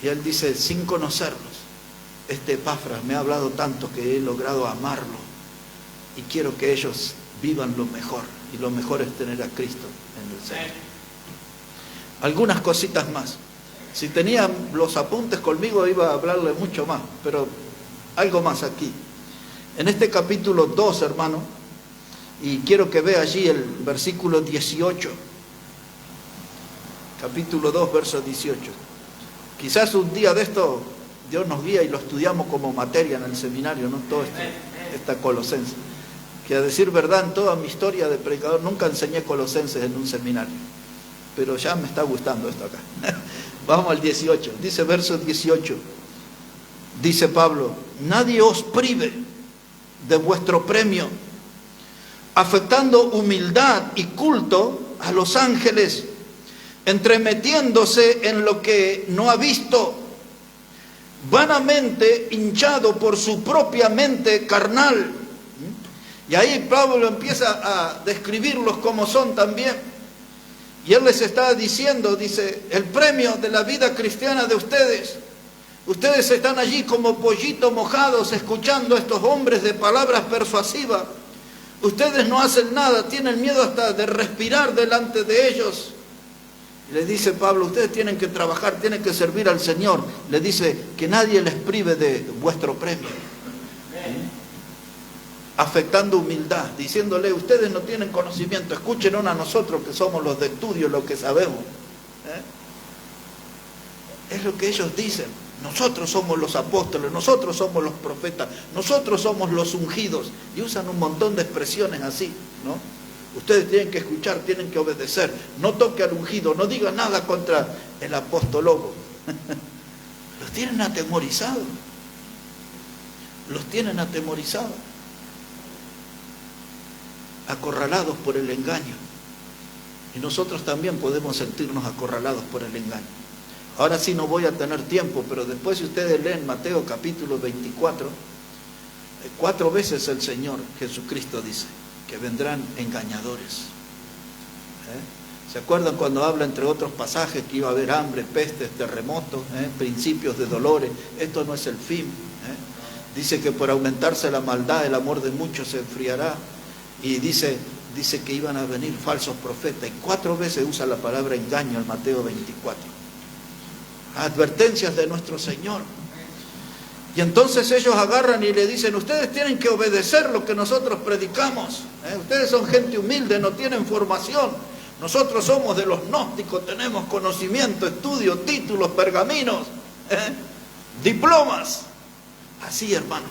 Y él dice, sin conocerlos, este Epafras me ha hablado tanto que he logrado amarlo y quiero que ellos vivan lo mejor, y lo mejor es tener a Cristo en el centro. Algunas cositas más. Si tenían los apuntes conmigo iba a hablarle mucho más, pero algo más aquí. En este capítulo 2, hermano, y quiero que vea allí el versículo 18. Capítulo 2, verso 18. Quizás un día de esto Dios nos guía y lo estudiamos como materia en el seminario, ¿no? Todo esta Colosenses. Que a decir verdad, en toda mi historia de predicador nunca enseñé Colosenses en un seminario. Pero ya me está gustando esto acá. Vamos al 18. Dice verso 18. Dice Pablo, nadie os prive de vuestro premio, afectando humildad y culto a los ángeles, entremetiéndose en lo que no ha visto, vanamente hinchado por su propia mente carnal. Y ahí Pablo empieza a describirlos como son también. Y él les está diciendo, dice, el premio de la vida cristiana de ustedes. Ustedes están allí como pollitos mojados escuchando a estos hombres de palabras persuasivas. Ustedes no hacen nada, tienen miedo hasta de respirar delante de ellos. Y les dice Pablo, ustedes tienen que trabajar, tienen que servir al Señor. Les dice que nadie les prive de vuestro premio. Afectando humildad, diciéndole, ustedes no tienen conocimiento, escúchenos a nosotros que somos los de estudio, los que sabemos. Es lo que ellos dicen. Nosotros somos los apóstoles, nosotros somos los profetas, nosotros somos los ungidos. Y usan un montón de expresiones así, ¿no? Ustedes tienen que escuchar, tienen que obedecer. No toque al ungido, no diga nada contra el apóstologo. Los tienen atemorizados. Los tienen atemorizados. Acorralados por el engaño. Y nosotros también podemos sentirnos acorralados por el engaño. Ahora sí no voy a tener tiempo, pero después si ustedes leen Mateo capítulo 24, 4 veces el Señor Jesucristo dice que vendrán engañadores. ¿Se acuerdan cuando habla entre otros pasajes que iba a haber hambre, pestes, terremotos, principios de dolores? Esto no es el fin. Dice que por aumentarse la maldad el amor de muchos se enfriará. Y dice que iban a venir falsos profetas. Y 4 veces usa la palabra engaño en Mateo 24. Advertencias de nuestro Señor. Y entonces ellos agarran y le dicen, ustedes tienen que obedecer lo que nosotros predicamos. Ustedes son gente humilde, no tienen formación. Nosotros somos de los gnósticos, tenemos conocimiento, estudio, títulos, pergaminos, diplomas. Así, hermano,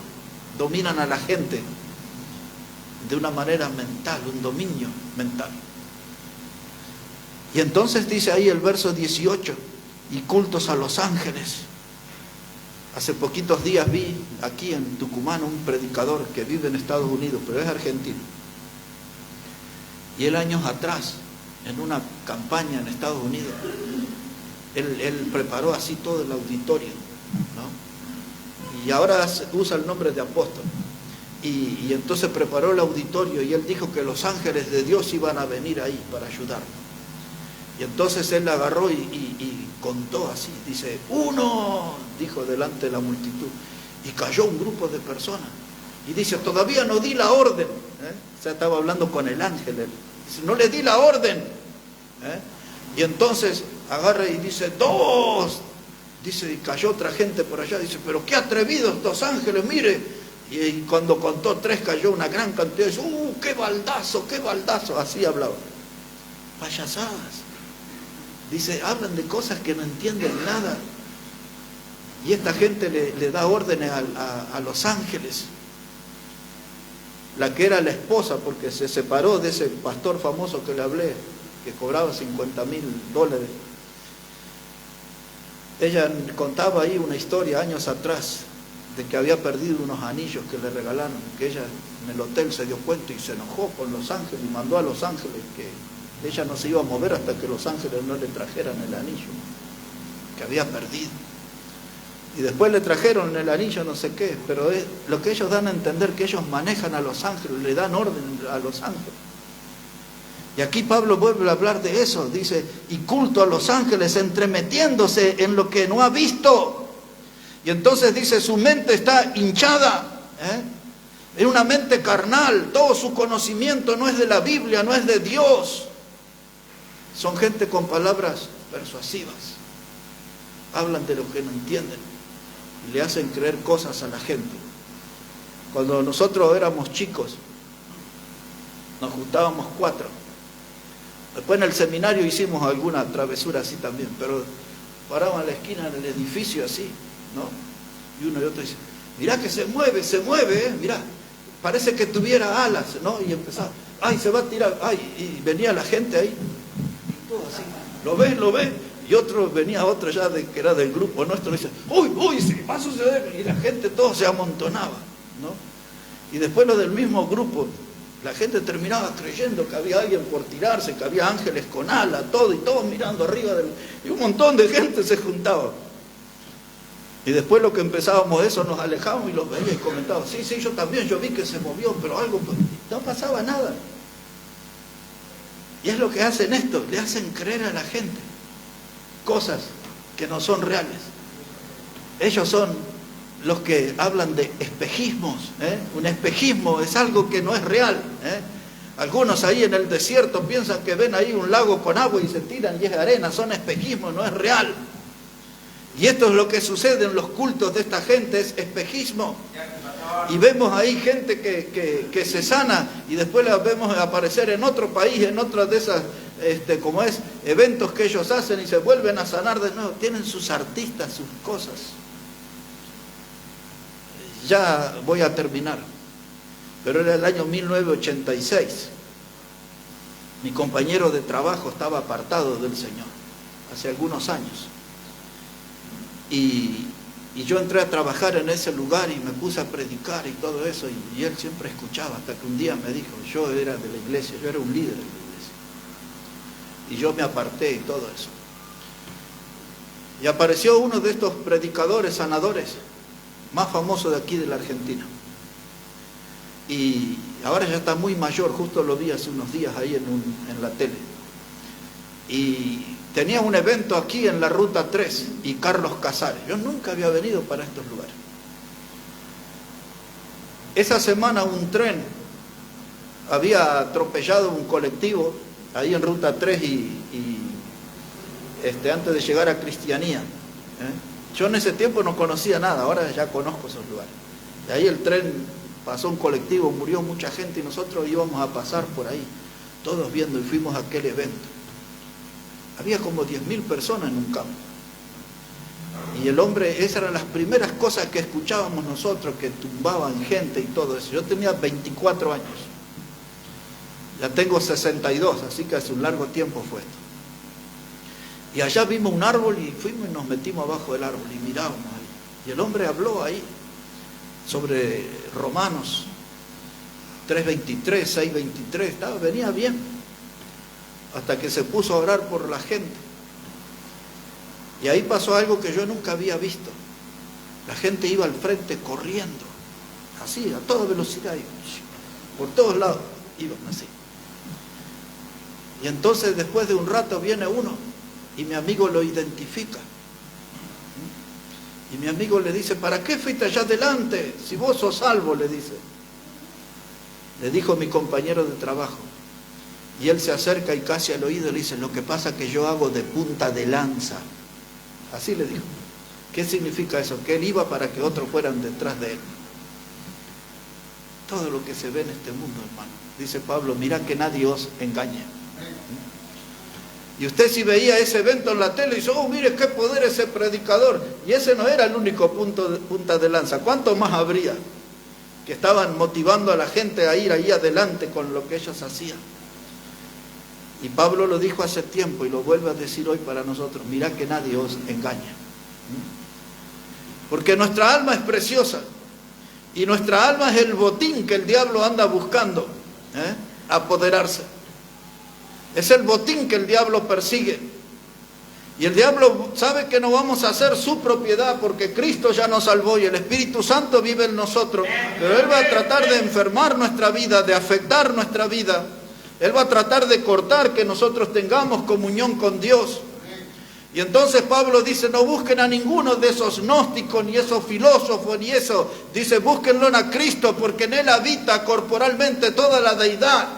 dominan a la gente de una manera mental, un dominio mental. Y entonces dice ahí el verso 18, y cultos a los ángeles. Hace poquitos días vi aquí en Tucumán un predicador que vive en Estados Unidos, pero es argentino. Y él años atrás, en una campaña en Estados Unidos, él preparó así todo el auditorio, ¿no? Y ahora usa el nombre de apóstol. Y entonces preparó el auditorio y él dijo que los ángeles de Dios iban a venir ahí para ayudarlo. Y entonces él agarró y contó así, dice, 1, dijo delante de la multitud, y cayó un grupo de personas. Y dice, todavía no di la orden. O sea, estaba hablando con el ángel. Dice, no le di la orden. Y entonces agarra y dice, 2. Dice, y cayó otra gente por allá. Dice, pero qué atrevidos estos ángeles, mire. Y cuando contó 3 cayó una gran cantidad. Dice, qué baldazo, qué baldazo. Así hablaba. Payasadas. Dice, hablan de cosas que no entienden nada. Y esta gente le da órdenes a los ángeles. La que era la esposa, porque se separó de ese pastor famoso que le hablé, que cobraba $50,000. Ella contaba ahí una historia años atrás, de que había perdido unos anillos que le regalaron, que ella en el hotel se dio cuenta y se enojó con los ángeles y mandó a los ángeles que ella no se iba a mover hasta que los ángeles no le trajeran el anillo que había perdido. Y después le trajeron el anillo no sé qué, pero es lo que ellos dan a entender, que ellos manejan a los ángeles, le dan orden a los ángeles. Y aquí Pablo vuelve a hablar de eso, dice, y culto a los ángeles, entremetiéndose en lo que no ha visto. Y entonces dice, su mente está hinchada, es una mente carnal, todo su conocimiento no es de la Biblia, no es de Dios. Son gente con palabras persuasivas, hablan de lo que no entienden y le hacen creer cosas a la gente. Cuando nosotros éramos chicos, nos juntábamos 4. Después en el seminario hicimos alguna travesura así también, pero paraban a la esquina del edificio así, ¿no? Y uno y otro dice, mirá que se mueve, mirá, parece que tuviera alas, ¿no? Y empezaba, ay, se va a tirar, ay, y venía la gente ahí, y todo así, lo ves, y venía otro ya que era del grupo nuestro, y dice, uy, se va a suceder, y la gente todo se amontonaba, ¿no? Y después lo del mismo grupo, la gente terminaba creyendo que había alguien por tirarse, que había ángeles con alas, todo, y todos mirando arriba y un montón de gente se juntaba. Y después lo que empezábamos eso, nos alejábamos y los veía y comentaban, sí, yo también, yo vi que se movió, pero algo, no pasaba nada. Y es lo que hacen esto, le hacen creer a la gente cosas que no son reales. Ellos son los que hablan de espejismos, un espejismo es algo que no es real. Algunos ahí en el desierto piensan que ven ahí un lago con agua y se tiran y es arena, son espejismos, no es real. Y esto es lo que sucede en los cultos de esta gente, es espejismo. Y vemos ahí gente que se sana y después la vemos aparecer en otro país, en otras de esas, como es, eventos que ellos hacen y se vuelven a sanar de nuevo. Tienen sus artistas, sus cosas. Ya voy a terminar, pero era el año 1986. Mi compañero de trabajo estaba apartado del Señor hace algunos años. Y yo entré a trabajar en ese lugar y me puse a predicar y todo eso, y él siempre escuchaba, hasta que un día me dijo, yo era de la iglesia, yo era un líder de la iglesia, y yo me aparté y todo eso. Y apareció uno de estos predicadores, sanadores, más famoso de aquí de la Argentina. Y ahora ya está muy mayor, justo lo vi hace unos días ahí en la tele. Y tenía un evento aquí en la Ruta 3 y Carlos Casares. Yo nunca había venido para estos lugares. Esa semana un tren había atropellado un colectivo ahí en Ruta 3 y antes de llegar a Cristianía. Yo en ese tiempo no conocía nada, ahora ya conozco esos lugares. De ahí el tren pasó un colectivo, murió mucha gente y nosotros íbamos a pasar por ahí, todos viendo, y fuimos a aquel evento. Había como 10.000 personas en un campo. Y el hombre, esas eran las primeras cosas que escuchábamos nosotros, que tumbaban gente y todo eso. Yo tenía 24 años. Ya tengo 62, así que hace un largo tiempo fue esto. Y allá vimos un árbol y fuimos y nos metimos abajo del árbol y mirábamos ahí. Y el hombre habló ahí sobre Romanos 3:23, 6:23, venía bien. Hasta que se puso a orar por la gente. Y ahí pasó algo que yo nunca había visto. La gente iba al frente corriendo, así, a toda velocidad, por todos lados, iban así. Y entonces después de un rato viene uno y mi amigo lo identifica. Y mi amigo le dice, ¿para qué fuiste allá adelante? Si vos sos salvo, le dice. Le dijo mi compañero de trabajo. Y él se acerca y casi al oído le dice, lo que pasa es que yo hago de punta de lanza. Así le dijo. ¿Qué significa eso? Que él iba para que otros fueran detrás de él. Todo lo que se ve en este mundo, hermano. Dice Pablo, mirá que nadie os engañe. Y usted si veía ese evento en la tele y dice, oh, mire qué poder ese predicador. Y ese no era el único punta de lanza. ¿Cuántos más habría que estaban motivando a la gente a ir ahí adelante con lo que ellos hacían? Y Pablo lo dijo hace tiempo y lo vuelve a decir hoy para nosotros. Mirá que nadie os engañe. Porque nuestra alma es preciosa. Y nuestra alma es el botín que el diablo anda buscando, apoderarse. Es el botín que el diablo persigue. Y el diablo sabe que no vamos a ser su propiedad porque Cristo ya nos salvó y el Espíritu Santo vive en nosotros. Pero Él va a tratar de enfermar nuestra vida, de afectar nuestra vida. Él va a tratar de cortar que nosotros tengamos comunión con Dios. Y entonces Pablo dice, no busquen a ninguno de esos gnósticos, ni esos filósofos, ni eso. Dice, búsquenlo a Cristo, porque en Él habita corporalmente toda la deidad.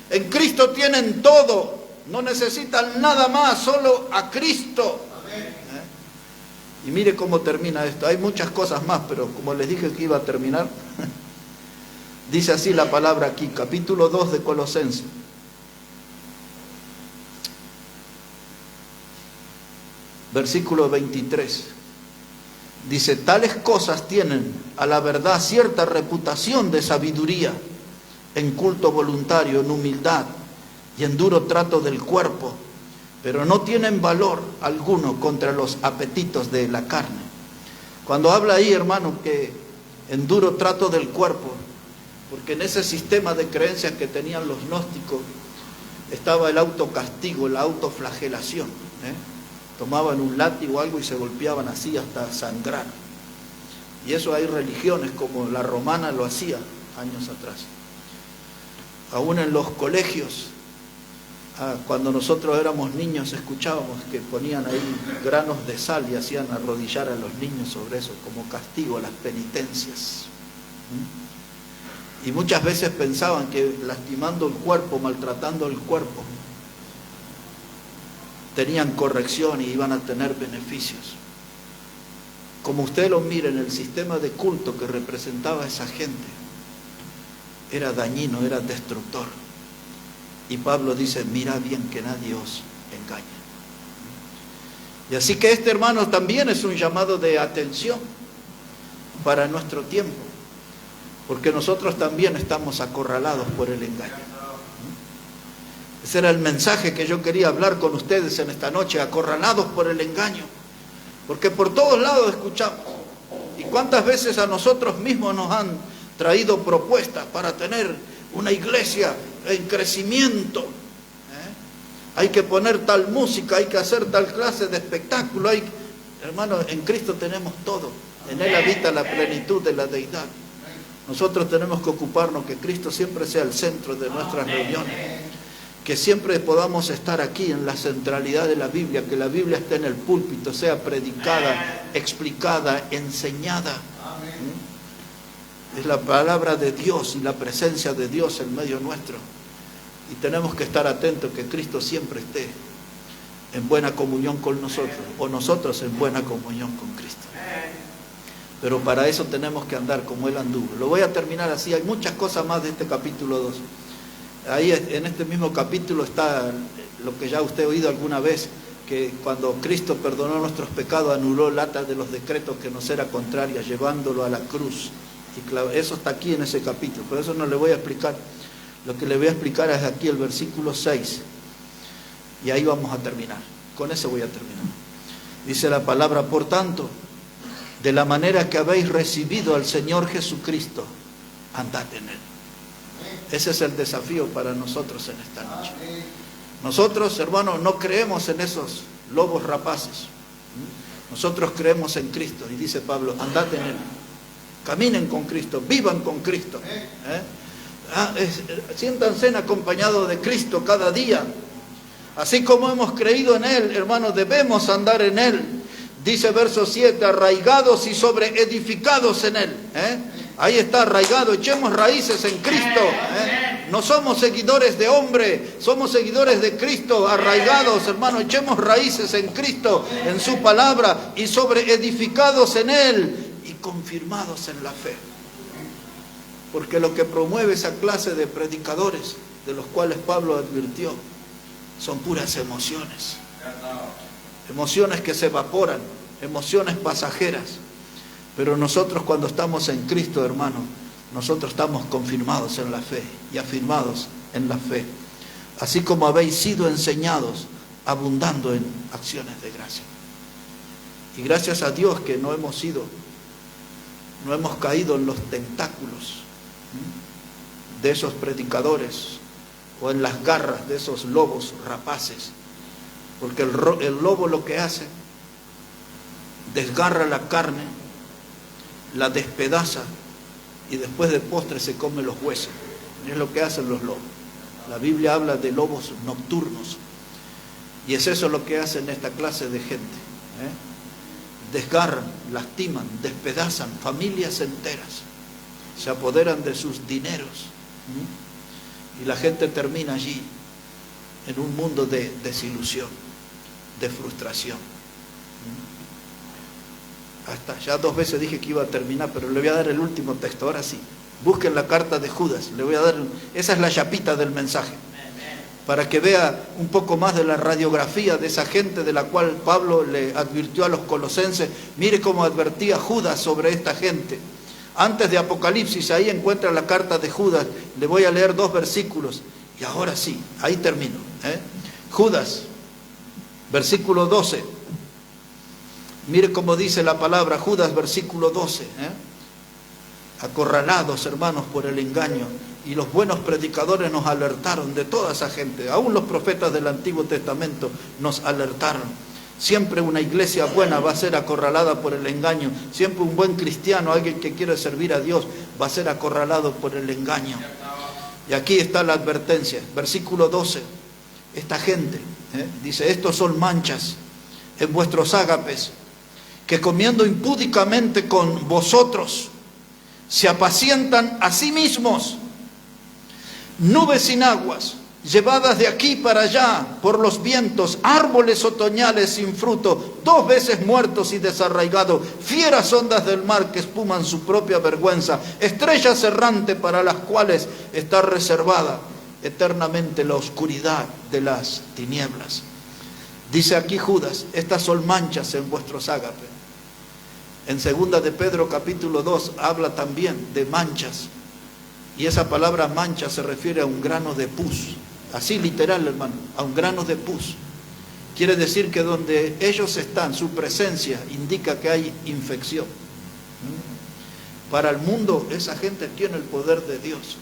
En Cristo tienen todo, no necesitan nada más, solo a Cristo. Y mire cómo termina esto. Hay muchas cosas más, pero como les dije que iba a terminar... Dice así la palabra aquí, capítulo 2 de Colosenses. Versículo 23. Dice, tales cosas tienen a la verdad cierta reputación de sabiduría, en culto voluntario, en humildad y en duro trato del cuerpo, pero no tienen valor alguno contra los apetitos de la carne. Cuando habla ahí, hermano, que en duro trato del cuerpo, porque en ese sistema de creencias que tenían los gnósticos estaba el autocastigo, la autoflagelación. Tomaban un látigo o algo y se golpeaban así hasta sangrar. Y eso hay religiones como la romana lo hacía años atrás. Aún en los colegios, cuando nosotros éramos niños, escuchábamos que ponían ahí granos de sal y hacían arrodillar a los niños sobre eso como castigo, las penitencias. Y muchas veces pensaban que lastimando el cuerpo, maltratando el cuerpo, tenían corrección y iban a tener beneficios. Como usted lo mire, en el sistema de culto que representaba a esa gente, era dañino, era destructor. Y Pablo dice, mira bien que nadie os engañe. Y así que este, hermano, también es un llamado de atención para nuestro tiempo. Porque nosotros también estamos acorralados por el engaño. Ese era el mensaje que yo quería hablar con ustedes en esta noche, acorralados por el engaño. Porque por todos lados escuchamos. ¿Y cuántas veces a nosotros mismos nos han traído propuestas para tener una iglesia en crecimiento? Hay que poner tal música, hay que hacer tal clase de espectáculo. Hermano, en Cristo tenemos todo. En Él habita la plenitud de la deidad. Nosotros tenemos que ocuparnos que Cristo siempre sea el centro de nuestras reuniones. Que siempre podamos estar aquí en la centralidad de la Biblia, que la Biblia esté en el púlpito, sea predicada, explicada, enseñada. Es la palabra de Dios y la presencia de Dios en medio nuestro. Y tenemos que estar atentos que Cristo siempre esté en buena comunión con nosotros, o nosotros en buena comunión con Cristo. Pero para eso tenemos que andar como Él anduvo. Lo voy a terminar así, hay muchas cosas más de este capítulo 2. Ahí en este mismo capítulo está lo que ya usted ha oído alguna vez, que cuando Cristo perdonó nuestros pecados, anuló la ata de los decretos que nos era contraria, llevándolo a la cruz. Y eso está aquí en ese capítulo, por eso no le voy a explicar. Lo que le voy a explicar es aquí el versículo 6. Y ahí vamos a terminar. Con eso voy a terminar. Dice la palabra, por tanto, de la manera que habéis recibido al Señor Jesucristo, andad en Él. Ese es el desafío para nosotros en esta noche. Nosotros, hermanos, no creemos en esos lobos rapaces. Nosotros creemos en Cristo. Y dice Pablo, andad en Él. Caminen con Cristo, vivan con Cristo. Siéntanse acompañados de Cristo cada día. Así como hemos creído en Él, hermanos, debemos andar en Él. Dice verso 7, arraigados y sobreedificados en Él. Ahí está, arraigado, echemos raíces en Cristo. No somos seguidores de hombre, somos seguidores de Cristo, arraigados, hermanos, echemos raíces en Cristo, en su palabra, y sobreedificados en Él, y confirmados en la fe. Porque lo que promueve esa clase de predicadores, de los cuales Pablo advirtió, son puras emociones. Emociones que se evaporan, emociones pasajeras. Pero nosotros cuando estamos en Cristo, hermano, nosotros estamos confirmados en la fe y afirmados en la fe. Así como habéis sido enseñados, abundando en acciones de gracia. Y gracias a Dios que no hemos caído en los tentáculos de esos predicadores o en las garras de esos lobos rapaces. Porque el lobo lo que hace, desgarra la carne, la despedaza y después de postre se come los huesos. Es lo que hacen los lobos. La Biblia habla de lobos nocturnos. Y es eso lo que hacen esta clase de gente. Desgarran, lastiman, despedazan familias enteras. Se apoderan de sus dineros. Y la gente termina allí en un mundo de desilusión, de frustración. Hasta ya 2 veces dije que iba a terminar, pero le voy a dar el último texto, ahora sí. Busquen la carta de Judas, le voy a dar, esa es la chapita del mensaje, para que vea un poco más de la radiografía de esa gente de la cual Pablo le advirtió a los colosenses. Mire cómo advertía Judas sobre esta gente. Antes de Apocalipsis, ahí encuentra la carta de Judas. Le voy a leer 2 versículos. Y ahora sí, ahí termino. Judas, versículo 12. Mire cómo dice la palabra, Judas, versículo 12. Acorralados, hermanos, por el engaño. Y los buenos predicadores nos alertaron de toda esa gente. Aún los profetas del Antiguo Testamento nos alertaron. Siempre una iglesia buena va a ser acorralada por el engaño. Siempre un buen cristiano, alguien que quiere servir a Dios, va a ser acorralado por el engaño. Y aquí está la advertencia. Versículo 12. Esta gente, dice, estos son manchas en vuestros ágapes, que comiendo impúdicamente con vosotros, se apacientan a sí mismos. Nubes sin aguas, llevadas de aquí para allá por los vientos, árboles otoñales sin fruto, 2 veces muertos y desarraigados, fieras ondas del mar que espuman su propia vergüenza, estrellas errantes para las cuales está reservada eternamente la oscuridad de las tinieblas. Dice aquí Judas, estas son manchas en vuestros ágapes. En 2 de Pedro capítulo 2 habla también de manchas. Y esa palabra mancha se refiere a un grano de pus. Así literal, hermano, a un grano de pus. Quiere decir que donde ellos están, su presencia indica que hay infección. Para el mundo, esa gente tiene el poder de Dios.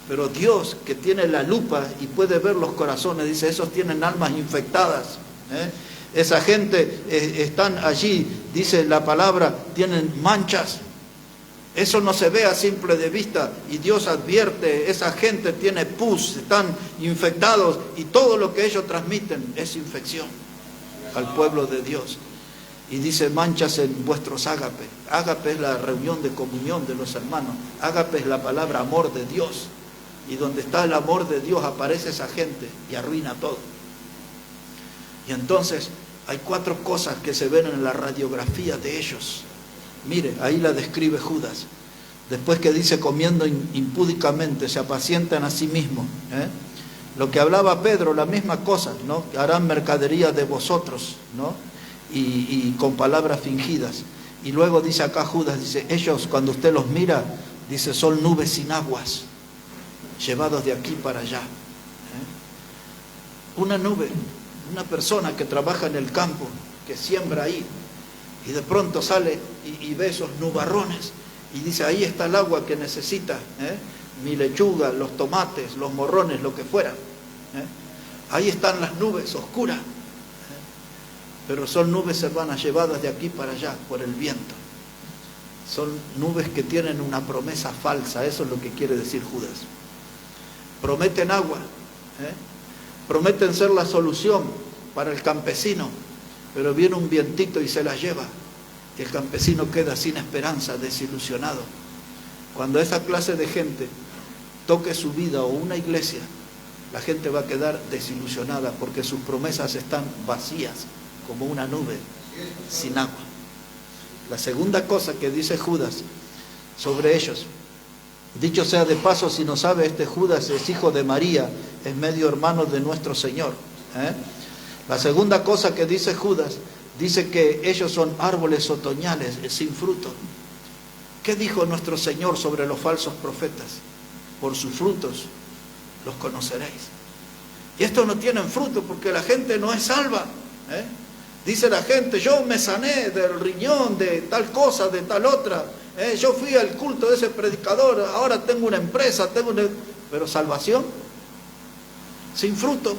Pero Dios, que tiene la lupa y puede ver los corazones, dice, esos tienen almas infectadas. Esa gente están allí, dice la palabra, tienen manchas. Eso no se ve a simple de vista y Dios advierte, esa gente tiene pus, están infectados y todo lo que ellos transmiten es infección al pueblo de Dios. Y dice manchas en vuestros ágapes. Ágape es la reunión de comunión de los hermanos. Ágape es la palabra amor de Dios. Y donde está el amor de Dios aparece esa gente y arruina todo. Y entonces hay 4 cosas que se ven en la radiografía de ellos. Mire, ahí la describe Judas. Después que dice comiendo impúdicamente, se apacientan a sí mismos. Lo que hablaba Pedro, la misma cosa, ¿no? Que harán mercadería de vosotros, ¿no? Y con palabras fingidas. Y luego dice acá Judas, dice, ellos cuando usted los mira, dice, son nubes sin aguas, llevados de aquí para allá. Una nube, una persona que trabaja en el campo, que siembra ahí, y de pronto sale y ve esos nubarrones, y dice, ahí está el agua que necesita, mi lechuga, los tomates, los morrones, lo que fuera. Ahí están las nubes oscuras. Pero son nubes hermanas llevadas de aquí para allá por el viento. Son nubes que tienen una promesa falsa, eso es lo que quiere decir Judas. Prometen agua, prometen ser la solución para el campesino, pero viene un vientito y se la lleva, y el campesino queda sin esperanza, desilusionado. Cuando esa clase de gente toque su vida o una iglesia, la gente va a quedar desilusionada porque sus promesas están vacías, como una nube sin agua. La segunda cosa que dice Judas sobre ellos, dicho sea de paso, si no sabe, este Judas es hijo de María, es medio hermano de nuestro Señor. La segunda cosa que dice Judas, dice que ellos son árboles otoñales sin fruto. ¿Qué dijo nuestro Señor sobre los falsos profetas? Por sus frutos los conoceréis. Y estos no tienen fruto porque la gente no es salva. Dice la gente, yo me sané del riñón, de tal cosa, de tal otra. Yo fui al culto de ese predicador, ahora tengo una empresa, pero salvación sin fruto.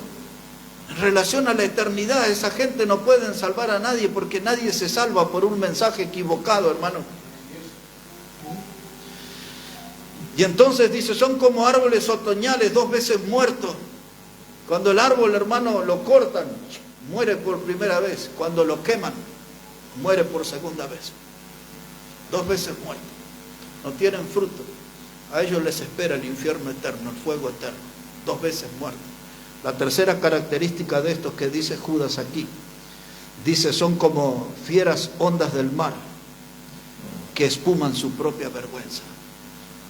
En relación a la eternidad, esa gente no puede salvar a nadie porque nadie se salva por un mensaje equivocado, hermano. Y entonces dice, son como árboles otoñales 2 veces muertos. Cuando el árbol, hermano, lo cortan, muere por primera vez. Cuando lo queman, muere por segunda vez. 2 veces muerto. No tienen fruto. A ellos les espera el infierno eterno, el fuego eterno. 2 veces muerto. La tercera característica de estos que dice Judas aquí, dice, son como fieras ondas del mar que espuman su propia vergüenza.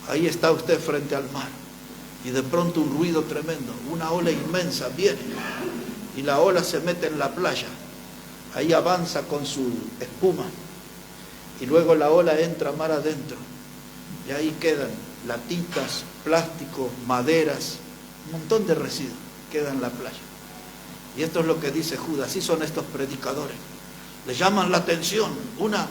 Ahí está usted frente al mar y de pronto un ruido tremendo, una ola inmensa viene y la ola se mete en la playa. Ahí avanza con su espuma y luego la ola entra mar adentro y ahí quedan latitas, plástico, maderas, un montón de residuos quedan en la playa. Y esto es lo que dice Judas, así son estos predicadores. Le llaman la atención, una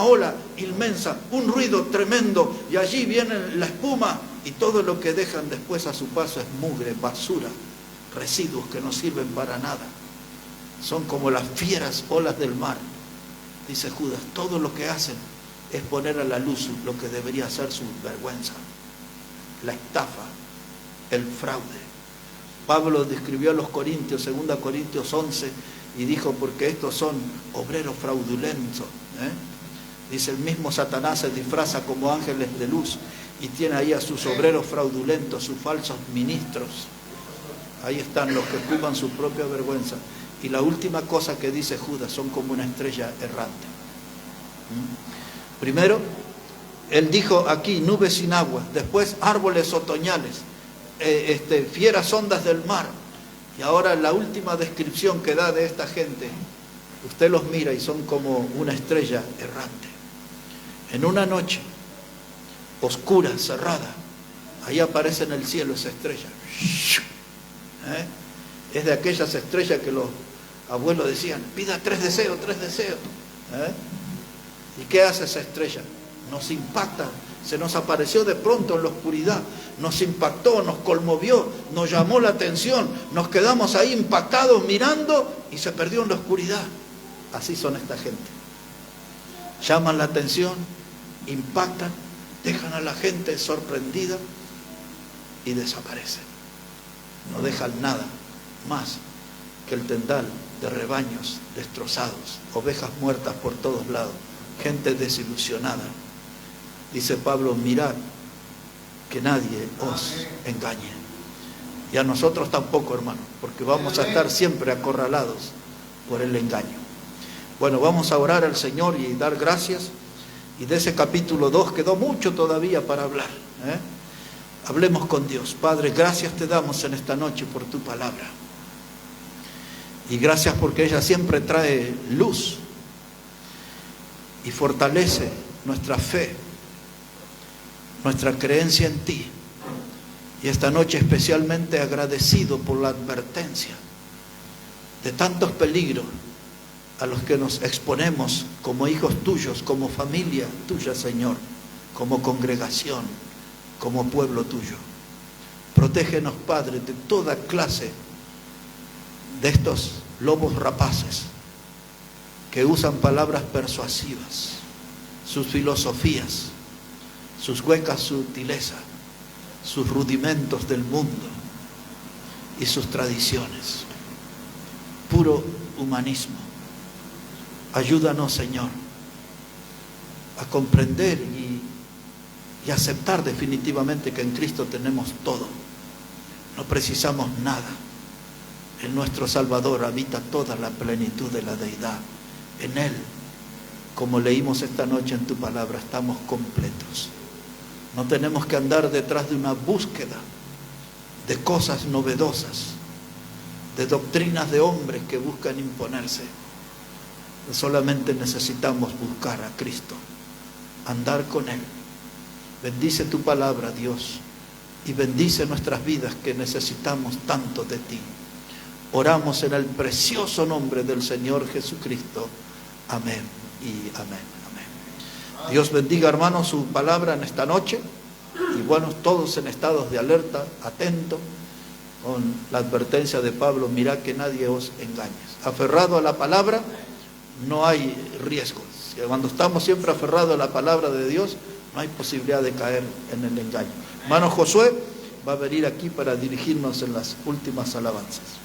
ola inmensa, un ruido tremendo, y allí viene la espuma, y todo lo que dejan después a su paso es mugre, basura, residuos que no sirven para nada. Son como las fieras olas del mar, dice Judas. Todo lo que hacen es poner a la luz lo que debería ser su vergüenza, la estafa, el fraude. Pablo describió a los Corintios, 2 Corintios 11, y dijo, porque estos son obreros fraudulentos. Dice, el mismo Satanás se disfraza como ángeles de luz y tiene ahí a sus obreros fraudulentos, sus falsos ministros. Ahí están los que ocupan su propia vergüenza. Y la última cosa que dice Judas, son como una estrella errante. Primero, él dijo aquí, nubes sin agua. Después, árboles otoñales. Fieras ondas del mar. Y ahora la última descripción que da de esta gente, usted los mira y son como una estrella errante. En una noche oscura, cerrada, ahí aparece en el cielo esa estrella. Es de aquellas estrellas que los abuelos decían, pida 3 deseos, 3 deseos. ¿Y qué hace esa estrella? Nos impacta, se nos apareció de pronto en la oscuridad, nos impactó, nos conmovió, nos llamó la atención, nos quedamos ahí impactados mirando y se perdió en la oscuridad. Así son esta gente. Llaman la atención, impactan, dejan a la gente sorprendida y desaparecen. No dejan nada más que el tendal de rebaños destrozados, ovejas muertas por todos lados, gente desilusionada. Dice Pablo, mirad que nadie os engañe. Y a nosotros tampoco, hermano, porque vamos a estar siempre acorralados por el engaño. Bueno, vamos a orar al Señor y dar gracias. Y de ese capítulo 2 quedó mucho todavía para hablar. Hablemos con Dios. Padre, gracias te damos en esta noche por tu palabra. Y gracias porque ella siempre trae luz y fortalece nuestra fe, nuestra creencia en ti. Y esta noche especialmente agradecido por la advertencia de tantos peligros a los que nos exponemos como hijos tuyos, como familia tuya, Señor, como congregación, como pueblo tuyo. Protégenos, Padre, de toda clase de estos lobos rapaces que usan palabras persuasivas, sus filosofías, sus huecas sutilezas, sus rudimentos del mundo y sus tradiciones. Puro humanismo. Ayúdanos, Señor, a comprender y aceptar definitivamente que en Cristo tenemos todo. No precisamos nada. En nuestro Salvador habita toda la plenitud de la deidad. En Él, como leímos esta noche en tu palabra, estamos completos. No tenemos que andar detrás de una búsqueda de cosas novedosas, de doctrinas de hombres que buscan imponerse. Solamente necesitamos buscar a Cristo, andar con Él. Bendice tu palabra, Dios, y bendice nuestras vidas que necesitamos tanto de ti. Oramos en el precioso nombre del Señor Jesucristo. Amén y amén. Amén. Dios bendiga, hermanos, su palabra en esta noche. Y bueno, todos en estados de alerta, atentos, con la advertencia de Pablo: mirad que nadie os engañe. Aferrado a la palabra, no hay riesgos. Cuando estamos siempre aferrados a la palabra de Dios, no hay posibilidad de caer en el engaño. Hermano Josué va a venir aquí para dirigirnos en las últimas alabanzas.